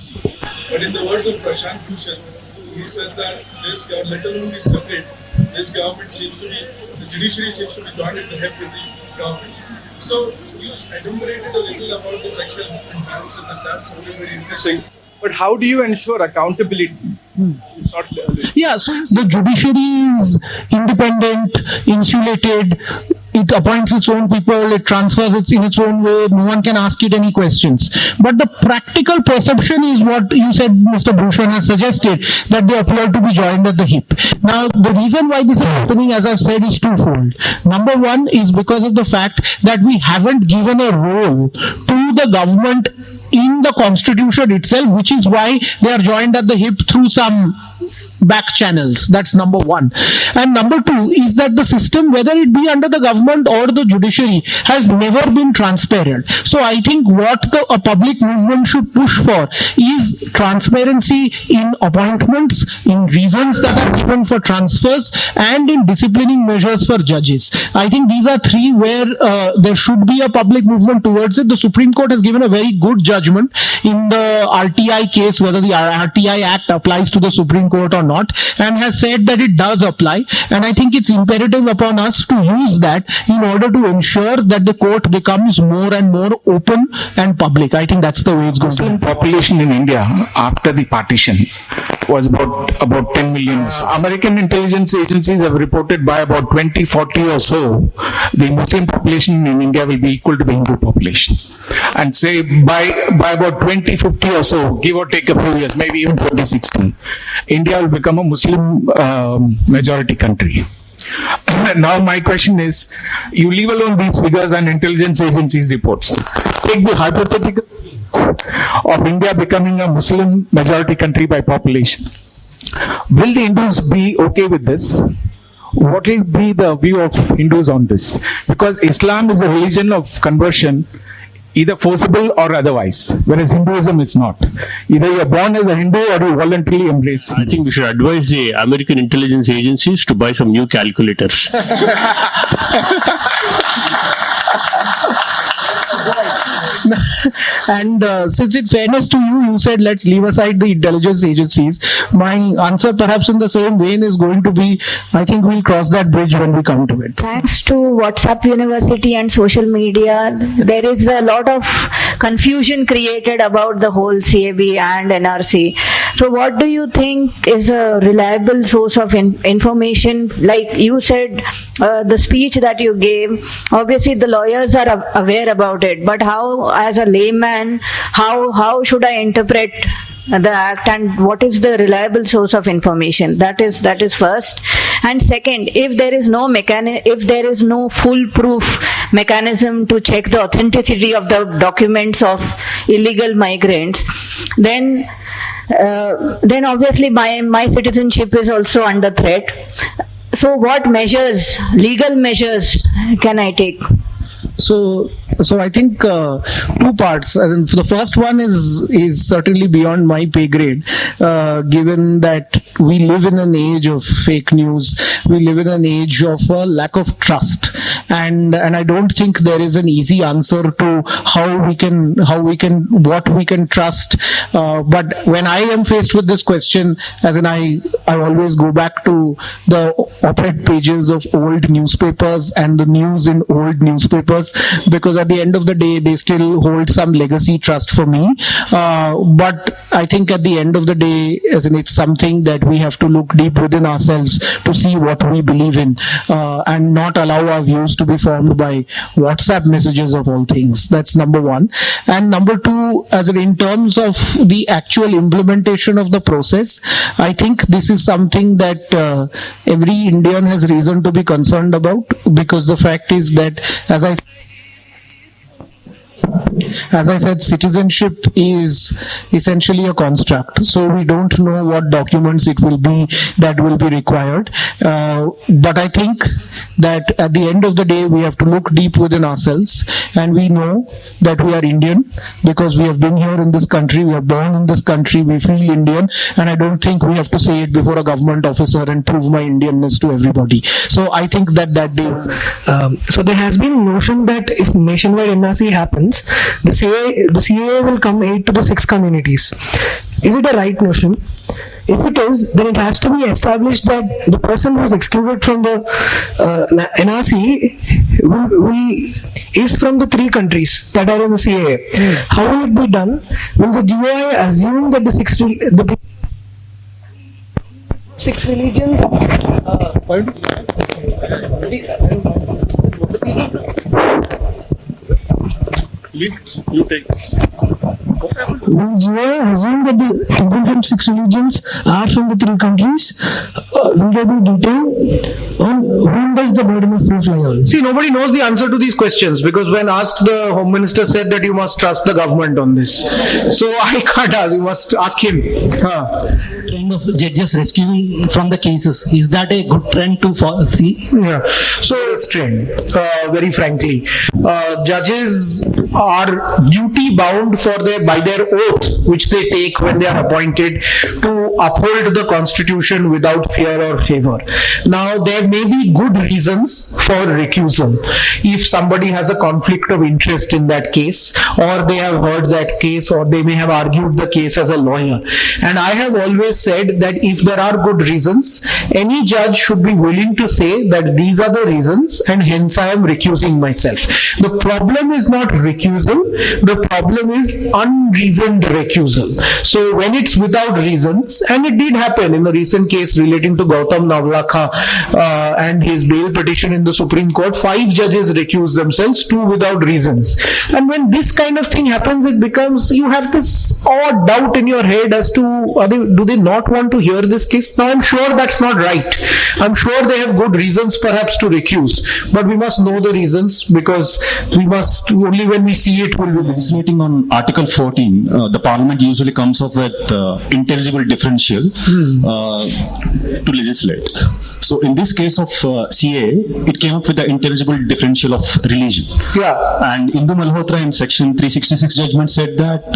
But in the words of Prashant Bhushan, he says that this government, let alone be separate, this government seems to be, the judiciary seems to be joined at the hip with the government. So you enumerated a little about the checks and balances, and that's something very interesting. But how do you ensure accountability? Yeah, so the judiciary is independent, insulated, it appoints its own people, it transfers it in its own way, no one can ask it any questions. But the practical perception is what you said, Mr. Bhushan has suggested, that they appear to be joined at the hip. Now, the reason why this is happening, as I've said, is twofold. Number one is because of the fact that we haven't given a role to the government in the constitution itself, which is why they are joined at the hip through some back channels. That's number one. And number two is that the system, whether it be under the government or the judiciary, has never been transparent. So I think what a public movement should push for is transparency in appointments, in reasons that are given for transfers, and in disciplining measures for judges. I think these are three where there should be a public movement towards it. The Supreme Court has given a very good judgment in the RTI case, whether the RTI Act applies to the Supreme Court or not, and has said that it does apply. And I think it's imperative upon us to use that in order to ensure that the court becomes more and more open and public. I think that's the way it's going to Muslim be. population in India after the partition was about 10 million or so. American intelligence agencies have reported by about 2040 or so, the Muslim population in India will be equal to the Hindu population. And say by about 2050 or so, give or take a few years, maybe even 2060, India will become a Muslim majority country. Now my question is, you leave alone these figures and intelligence agencies reports. Take the hypothetical of India becoming a Muslim majority country by population. Will the Hindus be okay with this? What will be the view of Hindus on this? Because Islam is a religion of conversion, either forcible or otherwise, whereas Hinduism is not. Either you are born as a Hindu or you voluntarily embrace I think we should advise the American intelligence agencies to buy some new calculators. And since in fairness to you, you said let's leave aside the intelligence agencies. My answer perhaps in the same vein is going to be, I think we'll cross that bridge when we come to it. Thanks to WhatsApp University and social media, there is a lot of confusion created about the whole CAB and NRC. So what do you think is a reliable source of information? Like you said, the speech that you gave, obviously the lawyers are aware about it, but how, as a layman, how should I interpret the act, and what is the reliable source of information? That is first. And second, if there is no foolproof mechanism to check the authenticity of the documents of illegal migrants, then obviously my citizenship is also under threat. So what measures, legal measures, can I take? So So I think two parts. As in, the first one is certainly beyond my pay grade, given that we live in an age of fake news. We live in an age of lack of trust, and I don't think there is an easy answer to what we can trust. But when I am faced with this question, as in I always go back to the op-ed pages of old newspapers and the news in old newspapers, because at the end of the day they still hold some legacy trust for me. But I think at the end of the day, as in, it's something that we have to look deep within ourselves to see what we believe in, and not allow our views to be formed by WhatsApp messages of all things. That's number one. And number two, as in terms of the actual implementation of the process, I think this is something that every Indian has reason to be concerned about, because the fact is that, as I said, citizenship is essentially a construct. So we don't know what documents it will be that will be required. But I think that at the end of the day, we have to look deep within ourselves, and we know that we are Indian because we have been here in this country, we are born in this country, we feel Indian, and I don't think we have to say it before a government officer and prove my Indianness to everybody. So I think that day. So there has been notion that if nationwide NRC happens, the CAA will come aid to the 6 communities. Is it a right notion? If it is, then it has to be established that the person who is excluded from the NRC is from the 3 countries that are in the CAA. How will it be done? Will the GOI assume that the 6 religions You take this. will GOI assume that the people from 6 religions are from the 3 countries? Will there be detail on whom does the burden of proof lie on? See, nobody knows the answer to these questions, because when asked, the Home Minister said that you must trust the government on this. So I can't ask, you must ask him. Trend of judges rescuing from the cases, is that a good trend to see? Yeah. So it's trend, very frankly. Judges are duty bound by their oath, which they take when they are appointed, to uphold the constitution without fear or favor. Now, there may be good reasons for recusal. If somebody has a conflict of interest in that case, or they have heard that case, or they may have argued the case as a lawyer. And I have always said that if there are good reasons, any judge should be willing to say that these are the reasons and hence I am recusing myself. The problem is not recusal, the problem is unreasoned recusal. So when it's without reasons, and it did happen in the recent case relating to Gautam Navlakha and his bail petition in the Supreme Court, 5 judges recused themselves, 2 without reasons. And when this kind of thing happens, it becomes, you have this odd doubt in your head as to, do they not want to hear this case? Now I'm sure that's not right. I'm sure they have good reasons perhaps to recuse, but we must know the reasons, because we must, only when we see it will we legislating on Article 14, the Parliament usually comes up with intelligible differential to legislate. So in this case of CA, it came up with the intelligible differential of religion. Yeah. And Indu Malhotra in section 366 judgment said that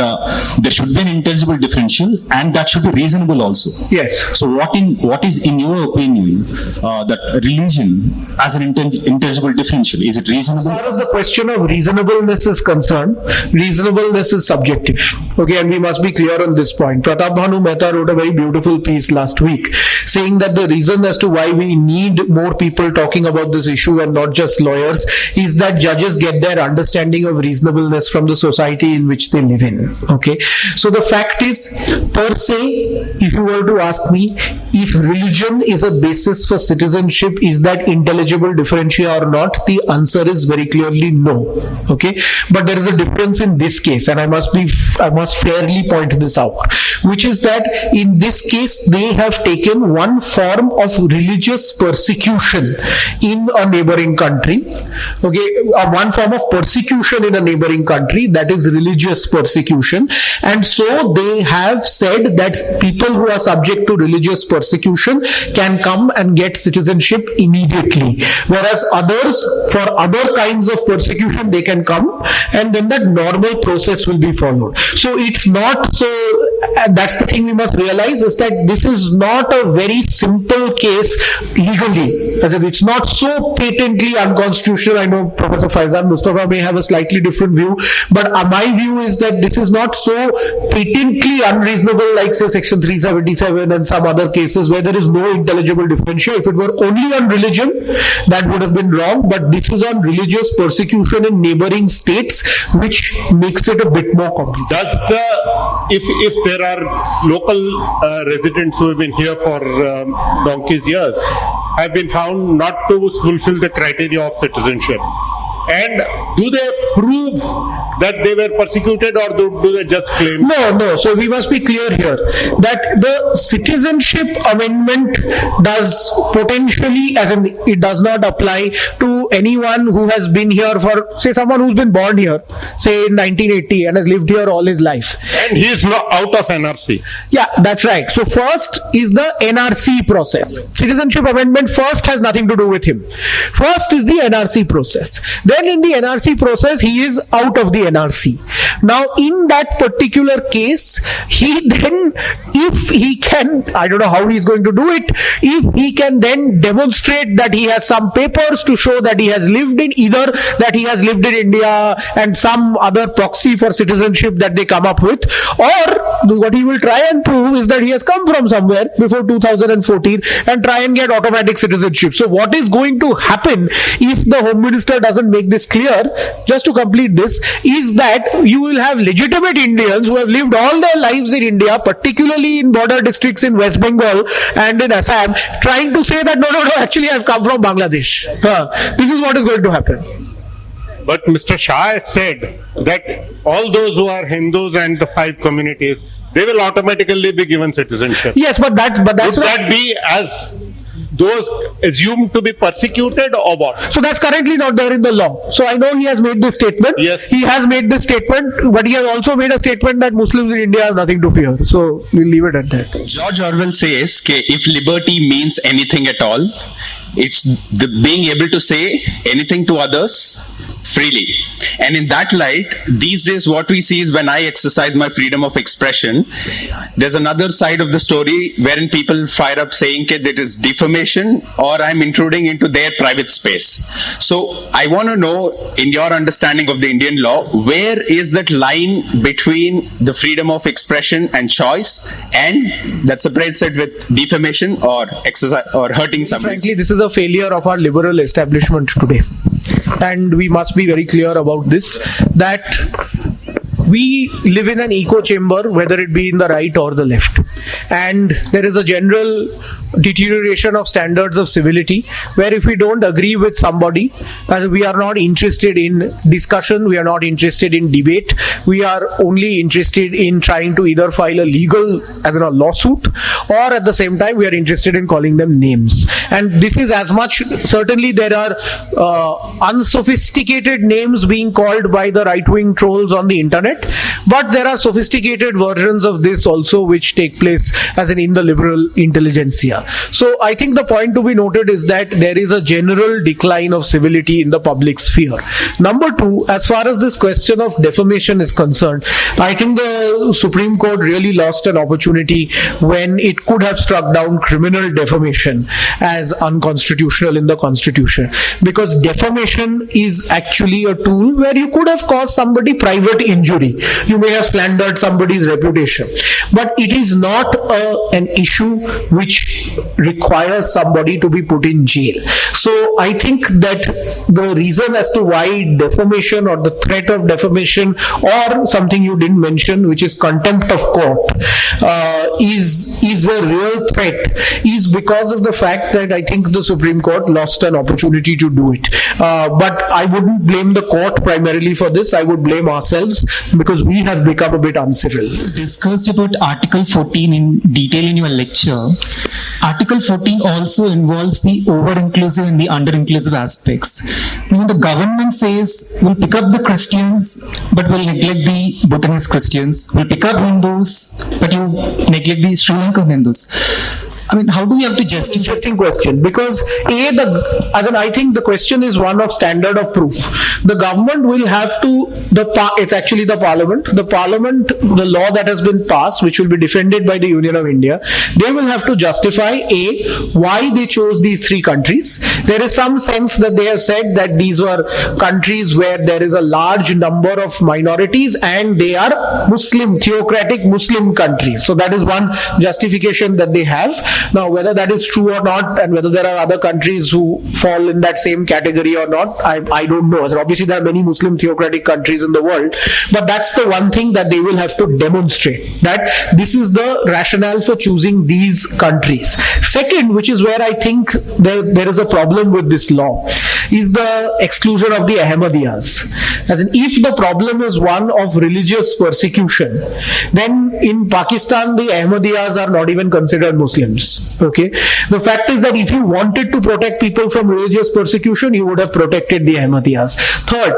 there should be an intelligible differential, and that should be reasonable also. Yes. So what is in your opinion that religion as an intelligible differential, is it reasonable? As far as the question of reasonableness is concerned, reasonableness is subjective. Okay, and we must be clear on this point. Pratap Bhanu Mehta wrote a very beautiful piece last week saying that the reason as to why we need more people talking about this issue and not just lawyers is that judges get their understanding of reasonableness from the society in which they live in. Okay, so the fact is, per se, if you were to ask me, if religion is a basis for citizenship, is that intelligible differential or not? The answer is very clearly no. Okay, but there is a difference in this case, and I must fairly point this out, which is that in this case they have taken one form of religious persecution in a neighboring country. Okay, one form of persecution in a neighboring country, that is religious persecution, and so they have said that people who are subject to religious persecution persecution can come and get citizenship immediately. Whereas others, for other kinds of persecution, they can come and then that normal process will be followed. So it's not so, and that's the thing we must realize, is that this is not a very simple case legally. As in, it's not so patently unconstitutional. I know Professor Faizan Mustafa may have a slightly different view, but my view is that this is not so patently unreasonable like say section 377 and some other cases where there is no intelligible differential. If it were only on religion, that would have been wrong, but this is on religious persecution in neighboring states, which makes it a bit more complicated. Does if there are local residents who have been here for donkey's years, have been found not to fulfill the criteria of citizenship, and do they prove that they were persecuted, or do they just claim? No. So we must be clear here that the citizenship amendment does potentially, as in it does not apply to anyone who has been here for, say, someone who's been born here, say in 1980 and has lived here all his life. And he is not out of NRC. Yeah, that's right. So first is the NRC process. Citizenship amendment first has nothing to do with him. First is the NRC process. Then in the NRC process, he is out of the NRC. Now, in that particular case, he then, if he can, I don't know how he's going to do it, if he can then demonstrate that he has some papers to show that he has lived in, either that he has lived in India and some other proxy for citizenship that they come up with, or what he will try and prove is that he has come from somewhere before 2014 and try and get automatic citizenship. So what is going to happen if the Home Minister doesn't make this clear, just to complete this, is that you will have legitimate Indians who have lived all their lives in India, particularly in border districts in West Bengal and in Assam, trying to say that no, actually I've come from Bangladesh. This is what is going to happen. But Mr. Shah has said that all those who are Hindus and the 5 communities, they will automatically be given citizenship. Yes, but that's Would that be as those assumed to be persecuted or what? So that's currently not there in the law. So I know he has made this statement. Yes. He has made this statement, but he has also made a statement that Muslims in India have nothing to fear. So we'll leave it at that. George Orwell says that if liberty means anything at all, it's the being able to say anything to others freely. And in that light, these days what we see is when I exercise my freedom of expression, there's another side of the story wherein people fire up saying that it is defamation or I'm intruding into their private space. So I want to know, in your understanding of the Indian law, where is that line between the freedom of expression and choice and that separates it with defamation or exercise or hurting somebody? Frankly, this is a failure of our liberal establishment today. And we must be very clear about this, that we live in an echo chamber, whether it be in the right or the left. And there is a general deterioration of standards of civility, where if we don't agree with somebody, we are not interested in discussion, we are not interested in debate, we are only interested in trying to either file a legal, as in a lawsuit, or at the same time we are interested in calling them names. And this is as much, certainly there are unsophisticated names being called by the right-wing trolls on the internet, but there are sophisticated versions of this also which take place as in the liberal intelligentsia. So I think the point to be noted is that there is a general decline of civility in the public sphere. Number two, as far as this question of defamation is concerned, I think the Supreme Court really lost an opportunity when it could have struck down criminal defamation as unconstitutional in the Constitution, because defamation is actually a tool where you could have caused somebody private injury. You may have slandered somebody's reputation, but it is not an issue which requires somebody to be put in jail. So I think that the reason as to why defamation or the threat of defamation or something you didn't mention, which is contempt of court, is a real threat, is because of the fact that I think the Supreme Court lost an opportunity to do it. But I wouldn't blame the court primarily for this. I would blame ourselves because we have become a bit uncivil. Discussed about Article 14 in detail in your lecture. Article 14 also involves the over-inclusive and the under-inclusive aspects. When the government says we'll pick up the Christians but we'll neglect the Bhutanese Christians, we'll pick up Hindus but you neglect the Sri Lankan Hindus. I mean, how do we have to justify? Interesting question, because I think the question is one of standard of proof. The government will have to, it's actually the parliament, the law that has been passed, which will be defended by the Union of India, they will have to justify why they chose these three countries. There is some sense that they have said that these were countries where there is a large number of minorities and they are Muslim, theocratic Muslim countries. So that is one justification that they have. Now, whether that is true or not, and whether there are other countries who fall in that same category or not, I don't know. So obviously, there are many Muslim theocratic countries in the world, but that's the one thing that they will have to demonstrate, that this is the rationale for choosing these countries. Second, which is where I think there is a problem with this law, is the exclusion of the Ahmadiyas. As in, if the problem is one of religious persecution, then in Pakistan, the Ahmadiyas are not even considered Muslims. Okay. The fact is that if you wanted to protect people from religious persecution, you would have protected the Ahmadiyas. Third,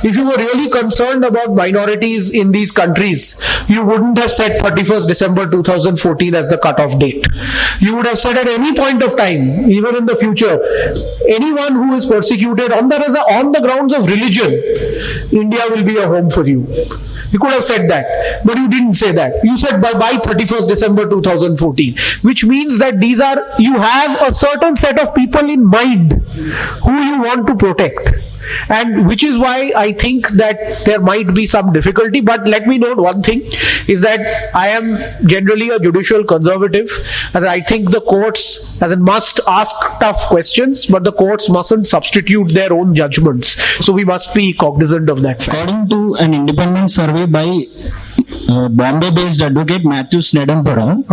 if you were really concerned about minorities in these countries, you wouldn't have set 31st December 2014 as the cutoff date. You would have said at any point of time, even in the future, anyone who is persecuted on the grounds of religion, India will be a home for you. You could have said that, but you didn't say that. You said by 31st December 2014, which means that you have a certain set of people in mind who you want to protect. And which is why I think that there might be some difficulty. But let me note one thing, is that I am generally a judicial conservative, and I think the courts must ask tough questions, but the courts mustn't substitute their own judgments. So we must be cognizant of that fact. According to an independent survey by Bombay-based advocate Matthew Snedenborough,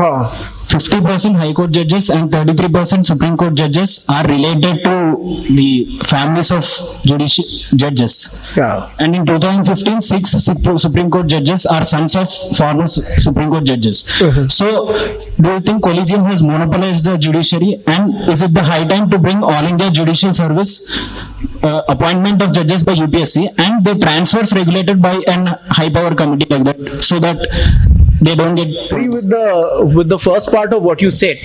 50% High Court judges and 33% Supreme Court judges are related to the families of judges. Yeah. And in 2015, 6 Supreme Court judges are sons of former Supreme Court judges. So, do you think Collegium has monopolized the judiciary, and is it the high time to bring All India Judicial Service appointment of judges by UPSC and the transfers regulated by an high power committee like that, so that they don't get... Agree with the first part of what you said.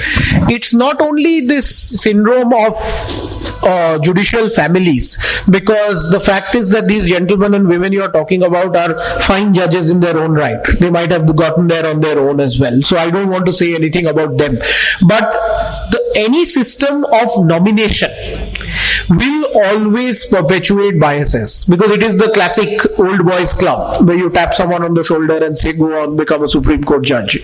It's not only this syndrome of judicial families, because the fact is that these gentlemen and women you are talking about are fine judges in their own right. They might have gotten there on their own as well. So I don't want to say anything about them. But any system of nomination will always perpetuate biases, because it is the classic old boys club where you tap someone on the shoulder and say, go on, become a Supreme Court judge.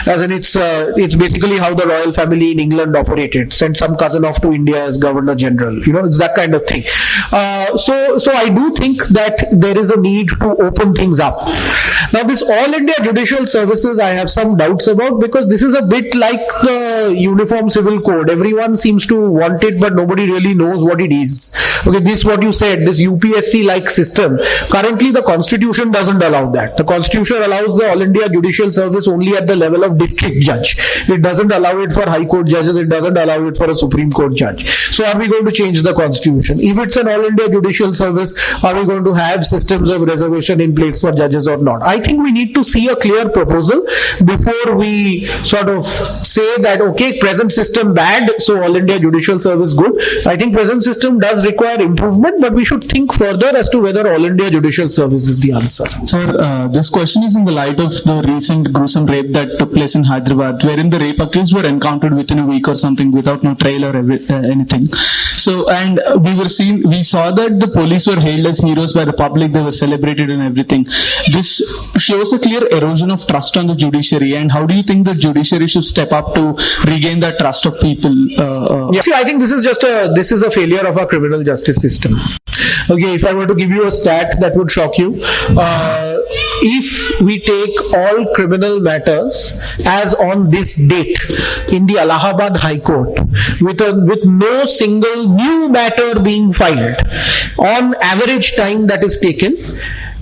As in, it's basically how the royal family in England operated. Send some cousin off to India as Governor General. It's that kind of thing. So I do think that there is a need to open things up. Now, this All India Judicial Services, I have some doubts about, because this is a bit like the Uniform Civil Code. Everyone seems to want it, but nobody really knows what it is. Okay, this is what you said, this UPSC-like system. Currently, the Constitution doesn't allow that. The Constitution allows the All India Judicial Service only at the level of district judge. It doesn't allow it for High Court judges. It doesn't allow it for a Supreme Court judge. So are we going to change the Constitution? If it's an All India Judicial Service, are we going to have systems of reservation in place for judges or not? I think we need to see a clear proposal before we sort of say that, okay, present system bad, so All India Judicial Service good. I think present system does require improvement, but we should think further as to whether All India Judicial Service is the answer. Sir, this question is in the light of the recent gruesome rape that took place in Hyderabad, wherein the rape accused were encountered within a week or something without no trail or anything. So, and we saw that the police were hailed as heroes by the public. They were celebrated and everything. This shows a clear erosion of trust on the judiciary. And how do you think the judiciary should step up to regain that trust of people? See, I think this is a failure of our criminal justice system. Okay, if I were to give you a stat that would shock you, if we take all criminal matters as on this date in the Allahabad High Court, with no single new matter being filed, on average time that is taken,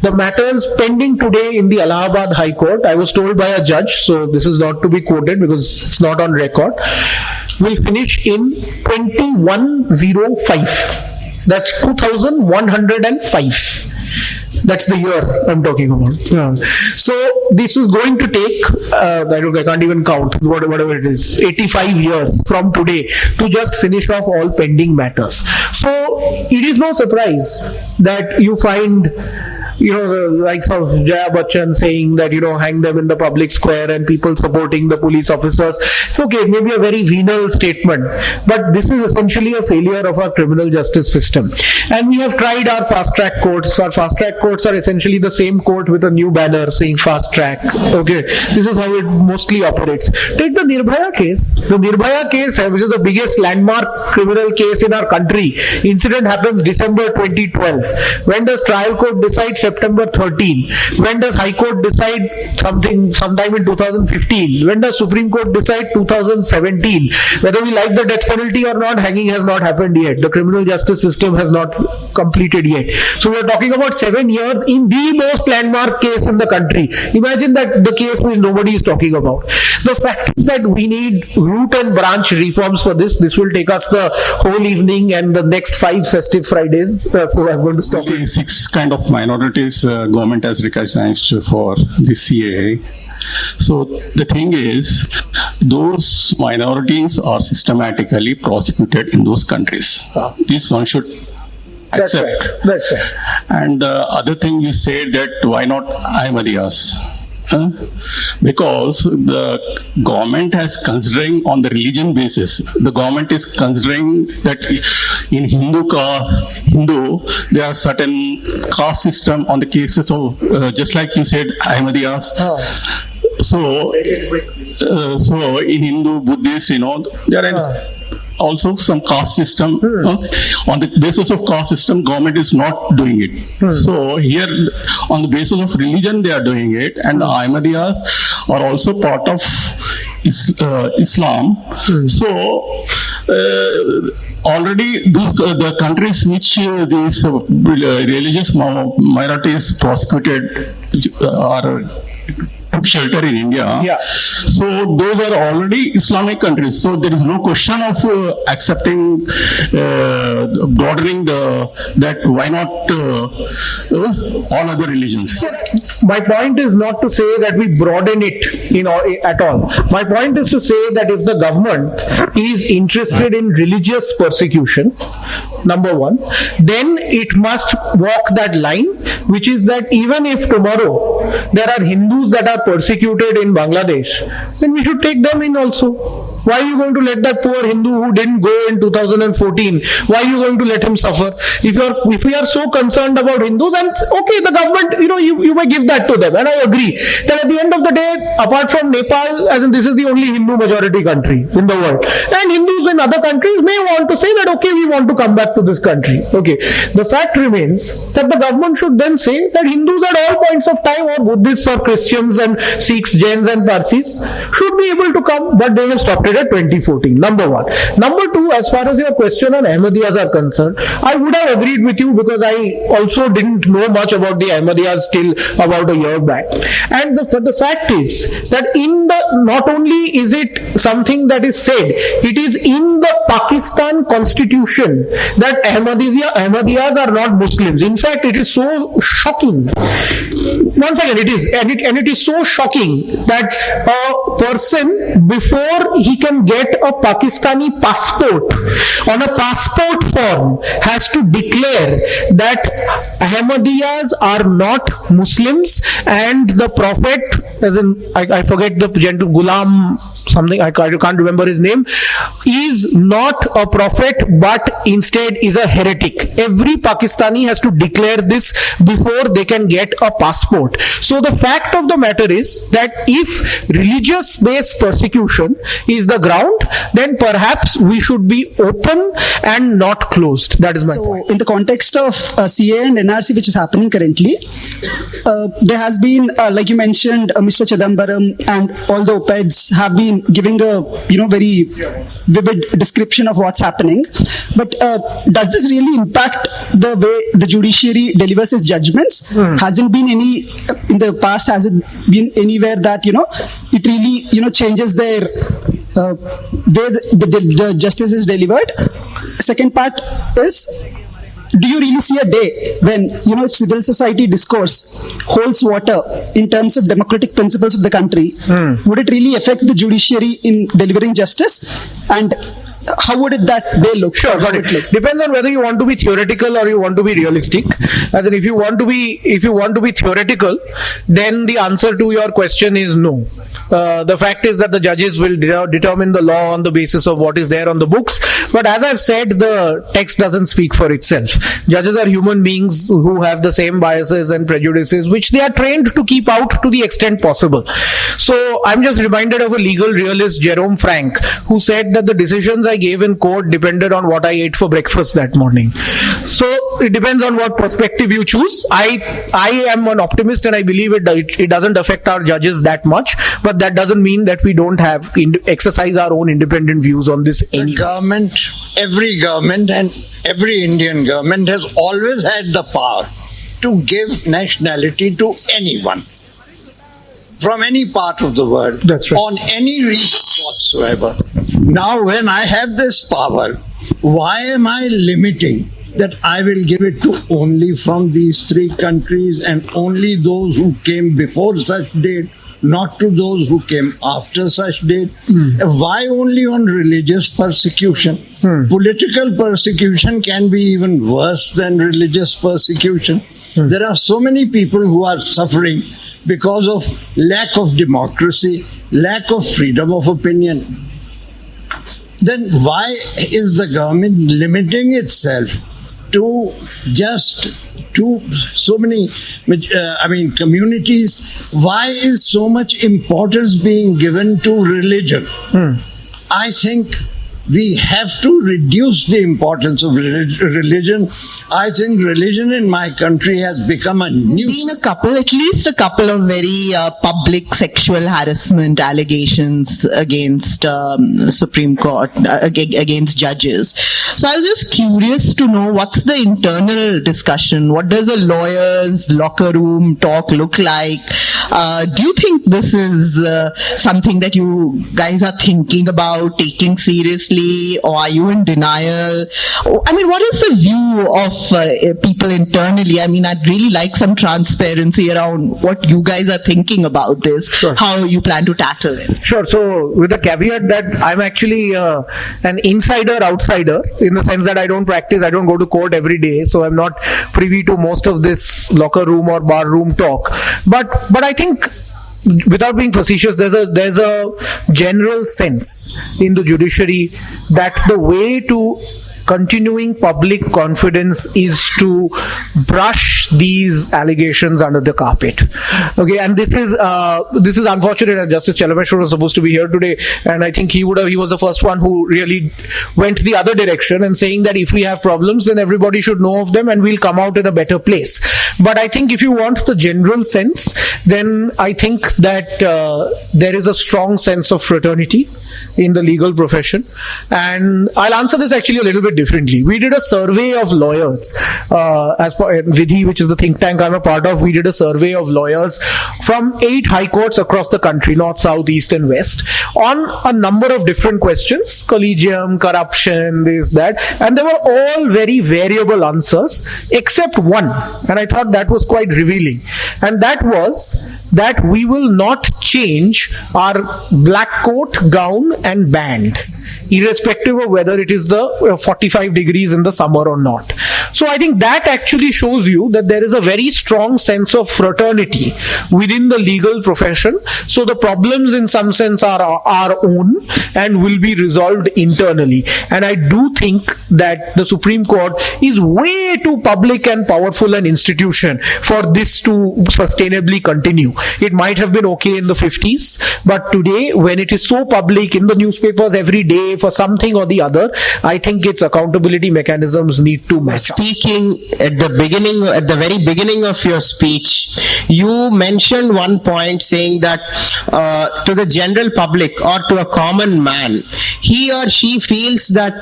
the matters pending today in the Allahabad High Court, I was told by a judge, so this is not to be quoted because it's not on record, will finish in 2105. That's 2105. That's the year I'm talking about. Yeah. So this is going to take, I can't even count, whatever it is, 85 years from today to just finish off all pending matters. So it is no surprise that you find the likes of Jaya Bachchan saying that, hang them in the public square, and people supporting the police officers. It's okay, maybe a very venal statement, but this is essentially a failure of our criminal justice system. And we have tried our fast track courts. Our fast track courts are essentially the same court with a new banner saying fast track. Okay, this is how it mostly operates. Take the Nirbhaya case. The Nirbhaya case, which is the biggest landmark criminal case in our country. Incident happens December 2012. When does trial court decide? September 13. When does High Court decide? Sometime in 2015. When does Supreme Court decide? 2017. Whether we like the death penalty or not, hanging has not happened yet. The criminal justice system has not completed yet. So we are talking about 7 years in the most landmark case in the country. Imagine that the case which nobody is talking about. The fact is that we need root and branch reforms for this. This will take us the whole evening and the next 5 festive Fridays. So I'm going to stop. 6 kind of minorities government has recognized for the CAA. So the thing is, those minorities are systematically prosecuted in those countries. This one should accept. That's right. And the other thing you said that why not Ahmadiyas? Because the government has considering on the religion basis. The government is considering that in Hindu, there are certain caste system on the cases of just like you said, Ahmadiyas. So in Hindu, Buddhist, there are also some caste system. On the basis of caste system, government is not doing it. So here, on the basis of religion, they are doing it, and the Ahmadiyya are also part of Islam. So already the countries which these religious minorities prosecuted are took shelter in India. So those are already Islamic countries. So there is no question of accepting, broadening that why not all other religions. My point is not to say that we broaden it at all. My point is to say that if the government is interested in religious persecution, number one, then it must walk that line, which is that even if tomorrow there are Hindus that are persecuted in Bangladesh, then we should take them in also. Why are you going to let that poor Hindu who didn't go in 2014, why are you going to let him suffer? If we are so concerned about Hindus, and okay, the government, you may give that to them, and I agree that at the end of the day, apart from Nepal, as in this is the only Hindu majority country in the world, and Hindus in other countries may want to say that okay, we want to come back to this country. Okay, the fact remains that the government should then say that Hindus at all points of time, or Buddhists or Christians and Sikhs, Jains and Parsis, should be able to come, but they have stopped it at 2014. Number one. Number two, as far as your question on Ahmadiyas are concerned, I would have agreed with you because I also didn't know much about the Ahmadiyas till about a year back. And the fact is that not only is it something that is said, it is in the Pakistan constitution that Ahmadiyas are not Muslims. In fact, it is so shocking. Once again, it is, and it is so shocking that a person, before he can get a Pakistani passport, on a passport form has to declare that Ahmadiyas are not Muslims, and the Prophet, as in I forget the gentle Ghulam something, I can't remember his name, is not a prophet but instead is a heretic. Every Pakistani has to declare this before they can get a passport. So the fact of the matter is that if religious based persecution is the ground, then perhaps we should be open and not closed. That is my point. In the context of CA and NRC, which is happening currently, there has been, like you mentioned, Mr. Chidambaram and all the op-eds have been giving a very vivid description of what's happening. But does this really impact the way the judiciary delivers its judgments? Hasn't been any in the past? Has it been anywhere that it really changes their way the justice is delivered? Second part is, do you really see a day when, if civil society discourse holds water in terms of democratic principles of the country, would it really affect the judiciary in delivering justice? And how would that day look? Sure, got it. Depends on whether you want to be theoretical or you want to be realistic. As in, if you want to be theoretical, then the answer to your question is no. The fact is that the judges will determine the law on the basis of what is there on the books. But as I've said, the text doesn't speak for itself. Judges are human beings who have the same biases and prejudices, which they are trained to keep out to the extent possible. So I'm just reminded of a legal realist, Jerome Frank, who said that the decisions I gave in court depended on what I ate for breakfast that morning. So it depends on what perspective you choose. I am an optimist and I believe it doesn't affect our judges that much, but that doesn't mean that we don't have exercise our own independent views on this. The government, every government and every Indian government has always had the power to give nationality to anyone from any part of the world. That's right. On any reason whatsoever. Now when I have this power, why am I limiting that I will give it to only from these three countries and only those who came before such date, not to those who came after such date? Why only on religious persecution? Political persecution can be even worse than religious persecution. There are so many people who are suffering because of lack of democracy, lack of freedom of opinion. Then why is the government limiting itself to just to so many communities? Why is so much importance being given to religion? I think we have to reduce the importance of religion. I think religion in my country has become a nuisance. At least a couple of very public sexual harassment allegations against Supreme Court, against judges. So I was just curious to know what's the internal discussion? What does a lawyer's locker room talk look like? Do you think this is something that you guys are thinking about taking seriously, or are you in denial? I mean, what is the view of people internally? I mean, I'd really like some transparency around what you guys are thinking about this, how you plan to tackle it. Sure. So with the caveat that I'm actually an insider-outsider, in the sense that I don't go to court every day, so I'm not privy to most of this locker room or bar room talk. But I think, without being facetious, there's a general sense in the judiciary that the way to continuing public confidence is to brush these allegations under the carpet. Okay, and this is unfortunate. And Justice Chelameshwar was supposed to be here today, and I think he was the first one who really went the other direction and saying that if we have problems, then everybody should know of them and we'll come out in a better place. But I think if you want the general sense, then I think that there is a strong sense of fraternity in the legal profession. And I'll answer this actually a little bit differently. We did a survey of lawyers, as per Vidhi, which is the think tank I'm a part of. We did a survey of lawyers from 8 high courts across the country, north, south, east and west, on a number of different questions: collegium, corruption, this, that, and they were all very variable answers except one, and I thought that was quite revealing, and that was that we will not change our black coat, gown and band, irrespective of whether it is the 45 degrees in the summer or not. So I think that actually shows you that there is a very strong sense of fraternity within the legal profession. So the problems in some sense are our own and will be resolved internally. And I do think that the Supreme Court is way too public and powerful an institution for this to sustainably continue. It might have been okay in the 50s, but today, when it is so public in the newspapers every day for something or the other, I think its accountability mechanisms need to match up. Speaking at the very beginning of your speech, you mentioned one point saying that to the general public or to a common man, he or she feels that,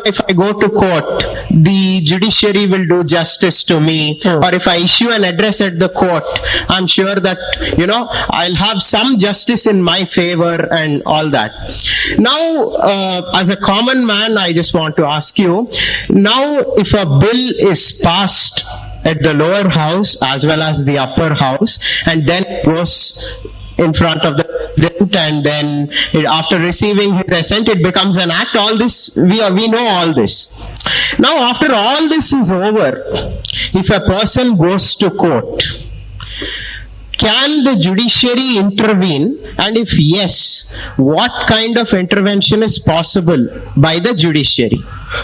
if I go to court, the judiciary will do justice to me, or if I issue an address at the court, I'm sure that, I'll have some justice in my favor and all that. Now, as a common man, I just want to ask you, now if a bill is passed at the lower house as well as the upper house, and then goes in front of the president, and then after receiving his assent, it becomes an act. All this, we know all this. Now, after all this is over, if a person goes to court, can the judiciary intervene? And if yes, what kind of intervention is possible by the judiciary?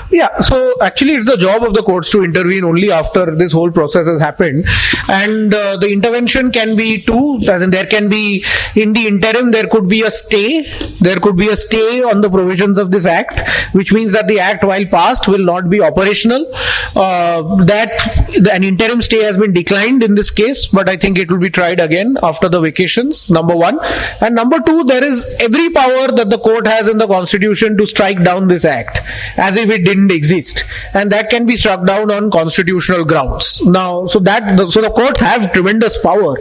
Yeah, so actually it's the job of the courts to intervene only after this whole process has happened, and the intervention can be two, as in there can be, in the interim there could be a stay, on the provisions of this act, which means that the act while passed will not be operational. An interim stay has been declined in this case, but I think it will be tried again after the vacations, number one. And number two, there is every power that the court has in the constitution to strike down this act as if it didn't exist, and that can be struck down on constitutional grounds. Now, so the courts have tremendous power.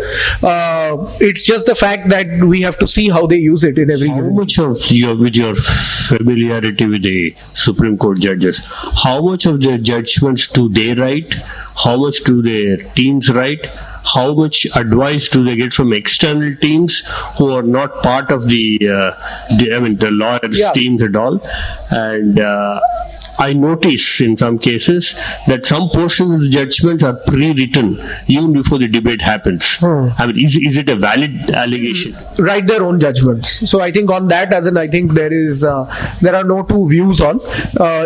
It's just the fact that we have to see how they use it in every. How much of with your familiarity with the Supreme Court judges, how much of their judgments do they write? How much do their teams write? How much advice do they get from external teams who are not part of the lawyers' teams at all? And I notice in some cases that some portions of the judgments are pre-written even before the debate happens. I mean, is it a valid allegation? Write their own judgments. So I think on that, I think there are no two views on.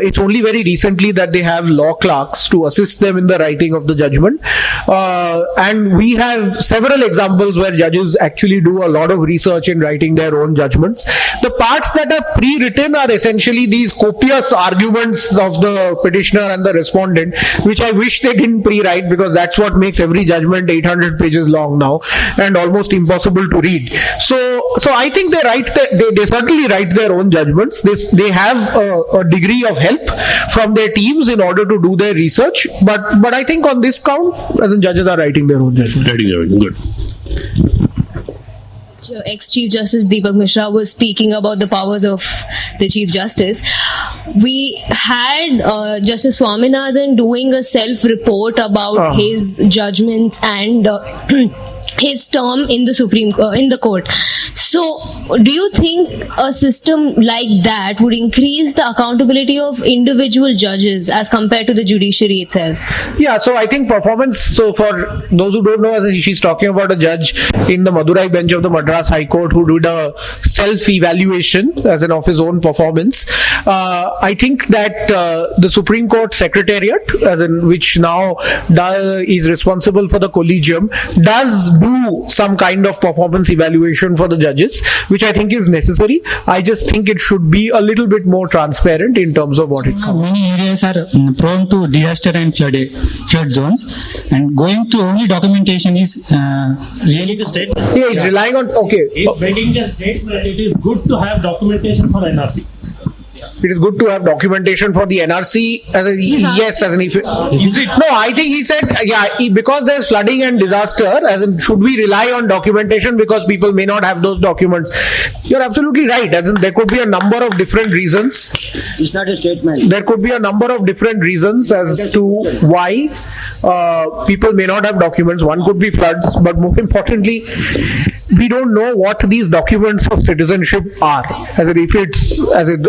It's only very recently that they have law clerks to assist them in the writing of the judgment. And we have several examples where judges actually do a lot of research in writing their own judgments. The parts that are pre-written are essentially these copious arguments of the petitioner and the respondent, which I wish they didn't pre-write, because that's what makes every judgment 800 pages long now and almost impossible to read. So I think they certainly write their own judgments. They have a degree of help from their teams in order to do their research. But I think on this count, as in judges are writing their own judgments. Good. Ex-Chief Justice Deepak Mishra was speaking about the powers of the Chief Justice. We had Justice Swaminathan doing a self-report about his judgments and his term in the court. So, do you think a system like that would increase the accountability of individual judges as compared to the judiciary itself? Yeah, so I think performance, so for those who don't know, she's talking about a judge in the Madurai bench of the Madras High Court who did a self-evaluation as in of his own performance. I think that the Supreme Court Secretariat, as in which now is responsible for the collegium, does do some kind of performance evaluation for the judges, which I think is necessary. I just think it should be a little bit more transparent in terms of what it covers. Many areas are prone to disaster and flood zones, and going to only documentation is really the statement. Yeah, it's relying on, okay. In making the statement, it is good to have documentation for NRC. It is good to have documentation for the NRC. Yes, as in if is it? No, I think he said, because there's flooding and disaster, as in should we rely on documentation because people may not have those documents? You're absolutely right. As in there could be a number of different reasons. It's not a statement. There could be a number of different reasons as to why people may not have documents. One could be floods, but more importantly, we don't know what these documents of citizenship are. As in if it's,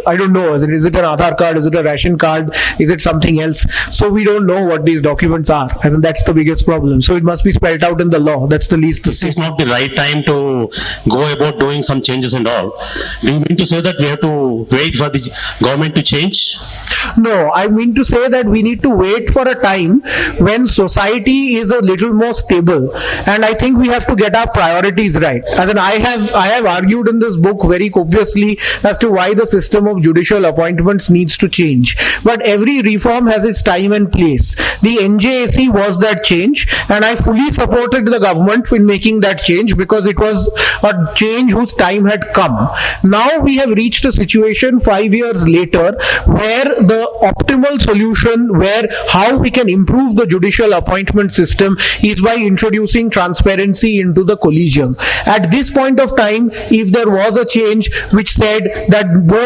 I don't know, is it an Aadhaar card, is it a ration card, is it something else? So we don't know what these documents are. As in that's the biggest problem. So it must be spelled out in the law. That's the least. This is not the right time to go about doing some changes and all. Do you mean to say that we have to wait for the government to change? No, I mean to say that we need to wait for a time when society is a little more stable, and I think we have to get our priorities right. As in, I have argued in this book very copiously as to why the system of judicial appointments needs to change. But every reform has its time and place. The NJAC was that change, and I fully supported the government in making that change because it was a change whose time had come. Now we have reached a situation 5 years later where the optimal solution where how we can improve the judicial appointment system is by introducing transparency into the collegium. At this point of time, if there was a change which said that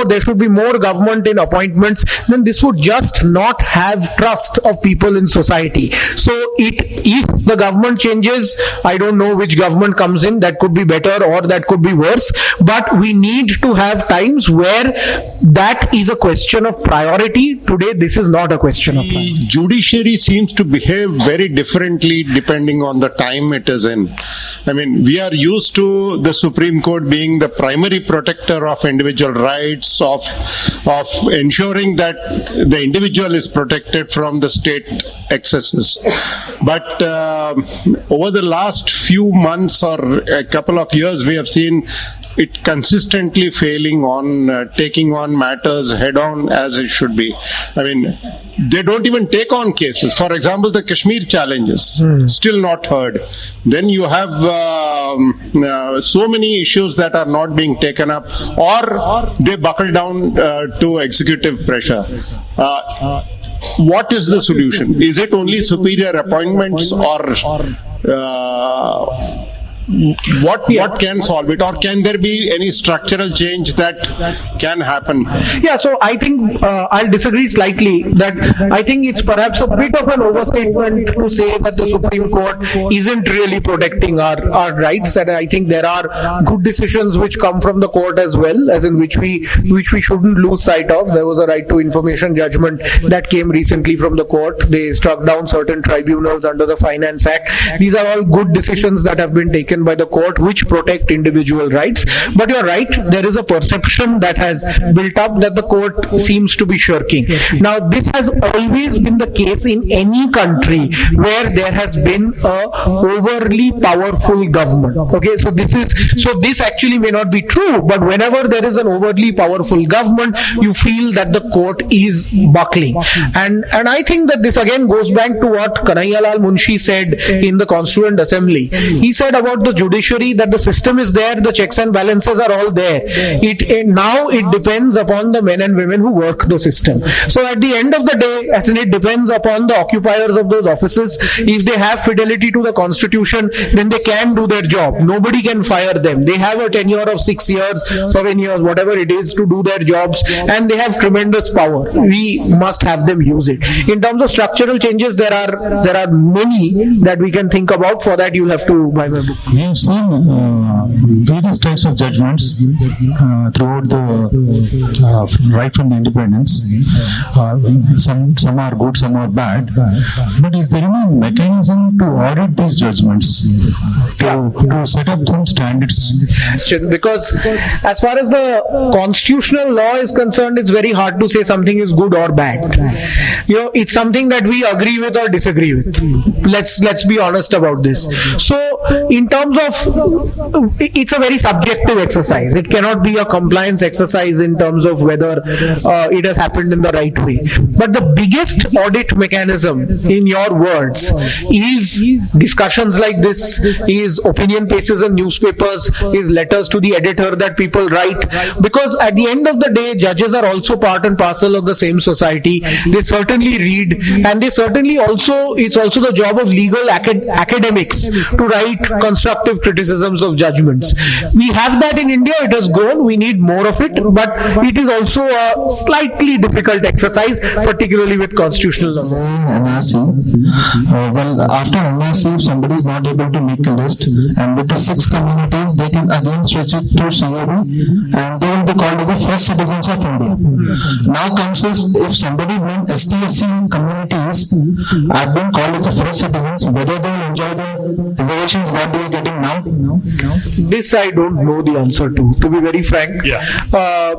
there should be more government in appointments, then this would just not have trust of people in society. So if the government changes, I don't know which government comes in, that could be better or that could be worse, but we need to have times where that is a question of priority. Today, this is not a question of priority. Judiciary seems to behave very differently depending on the time it is in. I mean, we are used to the Supreme Court being the primary protector of individual rights, of ensuring that the individual is protected from the state excesses. But over the last few months or a couple of years, we have seen it consistently failing on taking on matters head on as it should be. I mean, they don't even take on cases. For example, the Kashmir challenges, still not heard. Then you have so many issues that are not being taken up, or they buckle down to executive pressure. What is the solution? Is it only superior appointments, or what can solve it, or can there be any structural change that can happen? Yeah, so I think I'll disagree slightly that I think it's perhaps a bit of an overstatement to say that the Supreme Court isn't really protecting our rights, and I think there are good decisions which come from the court as well, as in which we shouldn't lose sight of. There was a right to information judgment that came recently from the court. They struck down certain tribunals under the Finance Act. These are all good decisions that have been taken by the court which protect individual rights. But you're right, there is a perception that has built up that the court seems to be shirking. Now, this has always been the case in any country where there has been a overly powerful government. Okay, so this actually may not be true, but whenever there is an overly powerful government, you feel that the court is buckling. And I think that this again goes back to what Kanhaiyalal Munshi said in the Constituent Assembly. He said about the judiciary that the system is there, the checks and balances are all there. Now it depends upon the men and women who work the system. So at the end of the day, as in it depends upon the occupiers of those offices. If they have fidelity to the Constitution, then they can do their job. Nobody can fire them. They have a tenure of 6 years, 7 years, whatever it is, to do their jobs, and they have tremendous power. We must have them use it. In terms of structural changes, there are many that we can think about. For that, you'll have to buy my book. We have seen various types of judgments throughout the right from the independence. Some are good, some are bad. But is there any mechanism to audit these judgments, to set up some standards? Because as far as the constitutional law is concerned, it's very hard to say something is good or bad. It's something that we agree with or disagree with. Let's be honest about this. So in terms of, it's a very subjective exercise. It cannot be a compliance exercise in terms of whether it has happened in the right way. But the biggest audit mechanism, in your words, is discussions like this, is opinion pieces in newspapers, is letters to the editor that people write. Because at the end of the day, judges are also part and parcel of the same society. They certainly read, and they certainly also, it's also the job of legal academics to write constructive criticisms of judgments. We have that in India. It has grown. We need more of it, but it is also a slightly difficult exercise, particularly with constitutional law. Well, after NRC, if somebody is not able to make a list, and with the 6 communities, they can again switch it to CAB, and they will be called the first citizens of India. Now comes if somebody from ST/SC communities are being called as the first citizens, whether they will enjoy the reservations what they are getting now? This I don't know the answer to be very frank.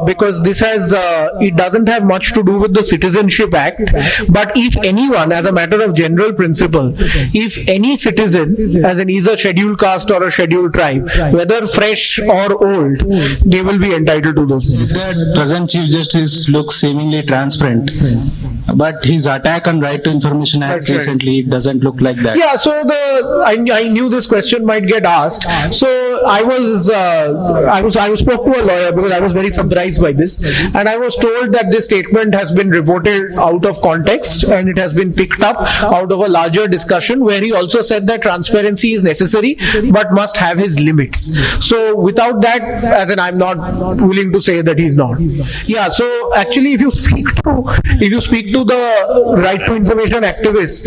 Because this has, it doesn't have much to do with the Citizenship Act, but if anyone, as a matter of general principle, if any citizen, as in is a scheduled caste or a scheduled tribe, whether fresh or old, they will be entitled to those. The present Chief Justice looks seemingly transparent, but his attack on Right to Information Act recently doesn't look like that. Yeah, so I knew this question might get asked. So I spoke to a lawyer because I was very surprised by this, and I was told that this statement has been reported out of context and it has been picked up out of a larger discussion where he also said that transparency is necessary but must have his limits. So without that, as in I'm not willing to say that he's not. Yeah. So actually, if you speak to the right to information activists,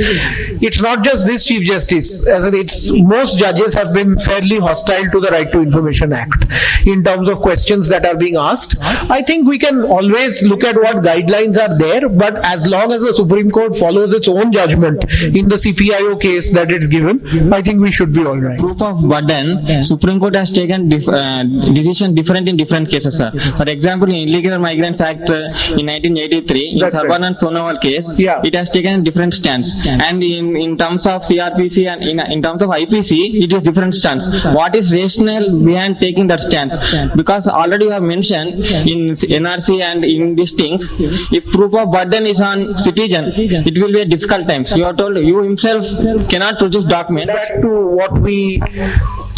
it's not just this Chief Justice, as in it's most judges have been fairly hostile to the Right to Information Act in terms of questions that are being asked. I think we can always look at what guidelines are there, but as long as the Supreme Court follows its own judgment in the CPIO case that it's given, I think we should be all right. Proof of burden, Supreme Court has taken decision different in different cases, sir. For example, in Illegal Migrants Act in 1983, in Sarbanan Sonowal case, it has taken a different stance. And in terms of CRPC and in terms of IPC, it is different stance. What is rational behind taking that stance? Because already you have mentioned in NRC and in these things, if proof of burden is on citizen, it will be a difficult times. You are told you himself cannot produce document. Back to what we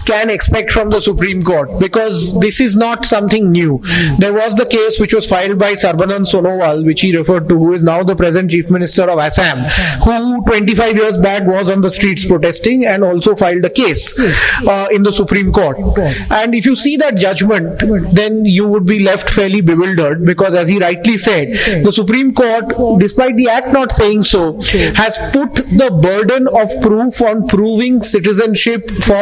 can expect from the Supreme Court, because this is not something new. There was the case which was filed by Sarbanan Sonowal, which he referred to, who is now the present Chief Minister of Assam, who 25 years back was on the streets protesting and also filed a case in the Supreme Court. And if you see that judgment, then you would be left fairly bewildered, because as he rightly said, the Supreme Court, despite the Act not saying so, has put the burden of proof on proving citizenship for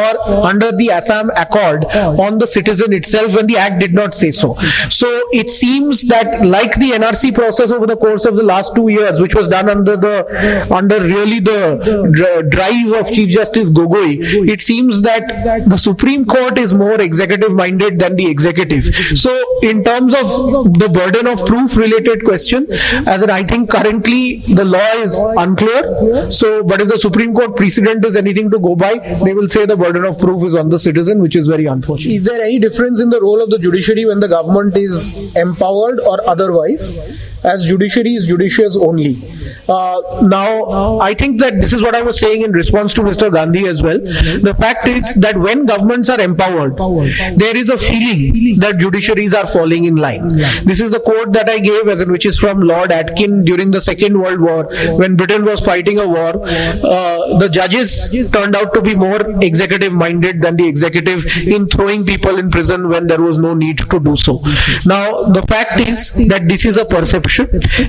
under the Assam Accord on the citizen itself when the Act did not say so. So it seems that, like the NRC process over the course of the last 2 years, which was done under really the drive of Chief Justice Gogoi, it seems that the Supreme Court is more executive minded than the executive. So in terms of the burden of proof related question, as in I think currently the law is unclear. So, but if the Supreme Court precedent is anything to go by, they will say the burden of proof is on the citizen, which is very unfortunate. Is there any difference in the role of the judiciary when the government is empowered or otherwise? As judiciary is judicious only. Now, I think that this is what I was saying in response to Mr. Gandhi as well. The fact is that when governments are empowered, there is a feeling that judiciaries are falling in line. This is the quote that I gave, as in which is from Lord Atkin during the Second World War, when Britain was fighting a war. The judges turned out to be more executive minded than the executive in throwing people in prison when there was no need to do so. Now, the fact is that this is a perception,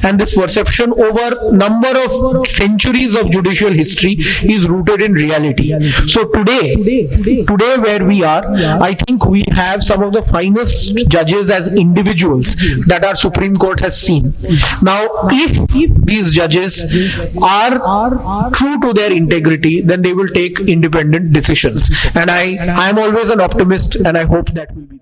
and this perception over number of centuries of judicial history is rooted in reality. So today where we are, I think we have some of the finest judges as individuals that our Supreme Court has seen. Now, if these judges are true to their integrity, then they will take independent decisions. And I am always an optimist, and I hope that will be.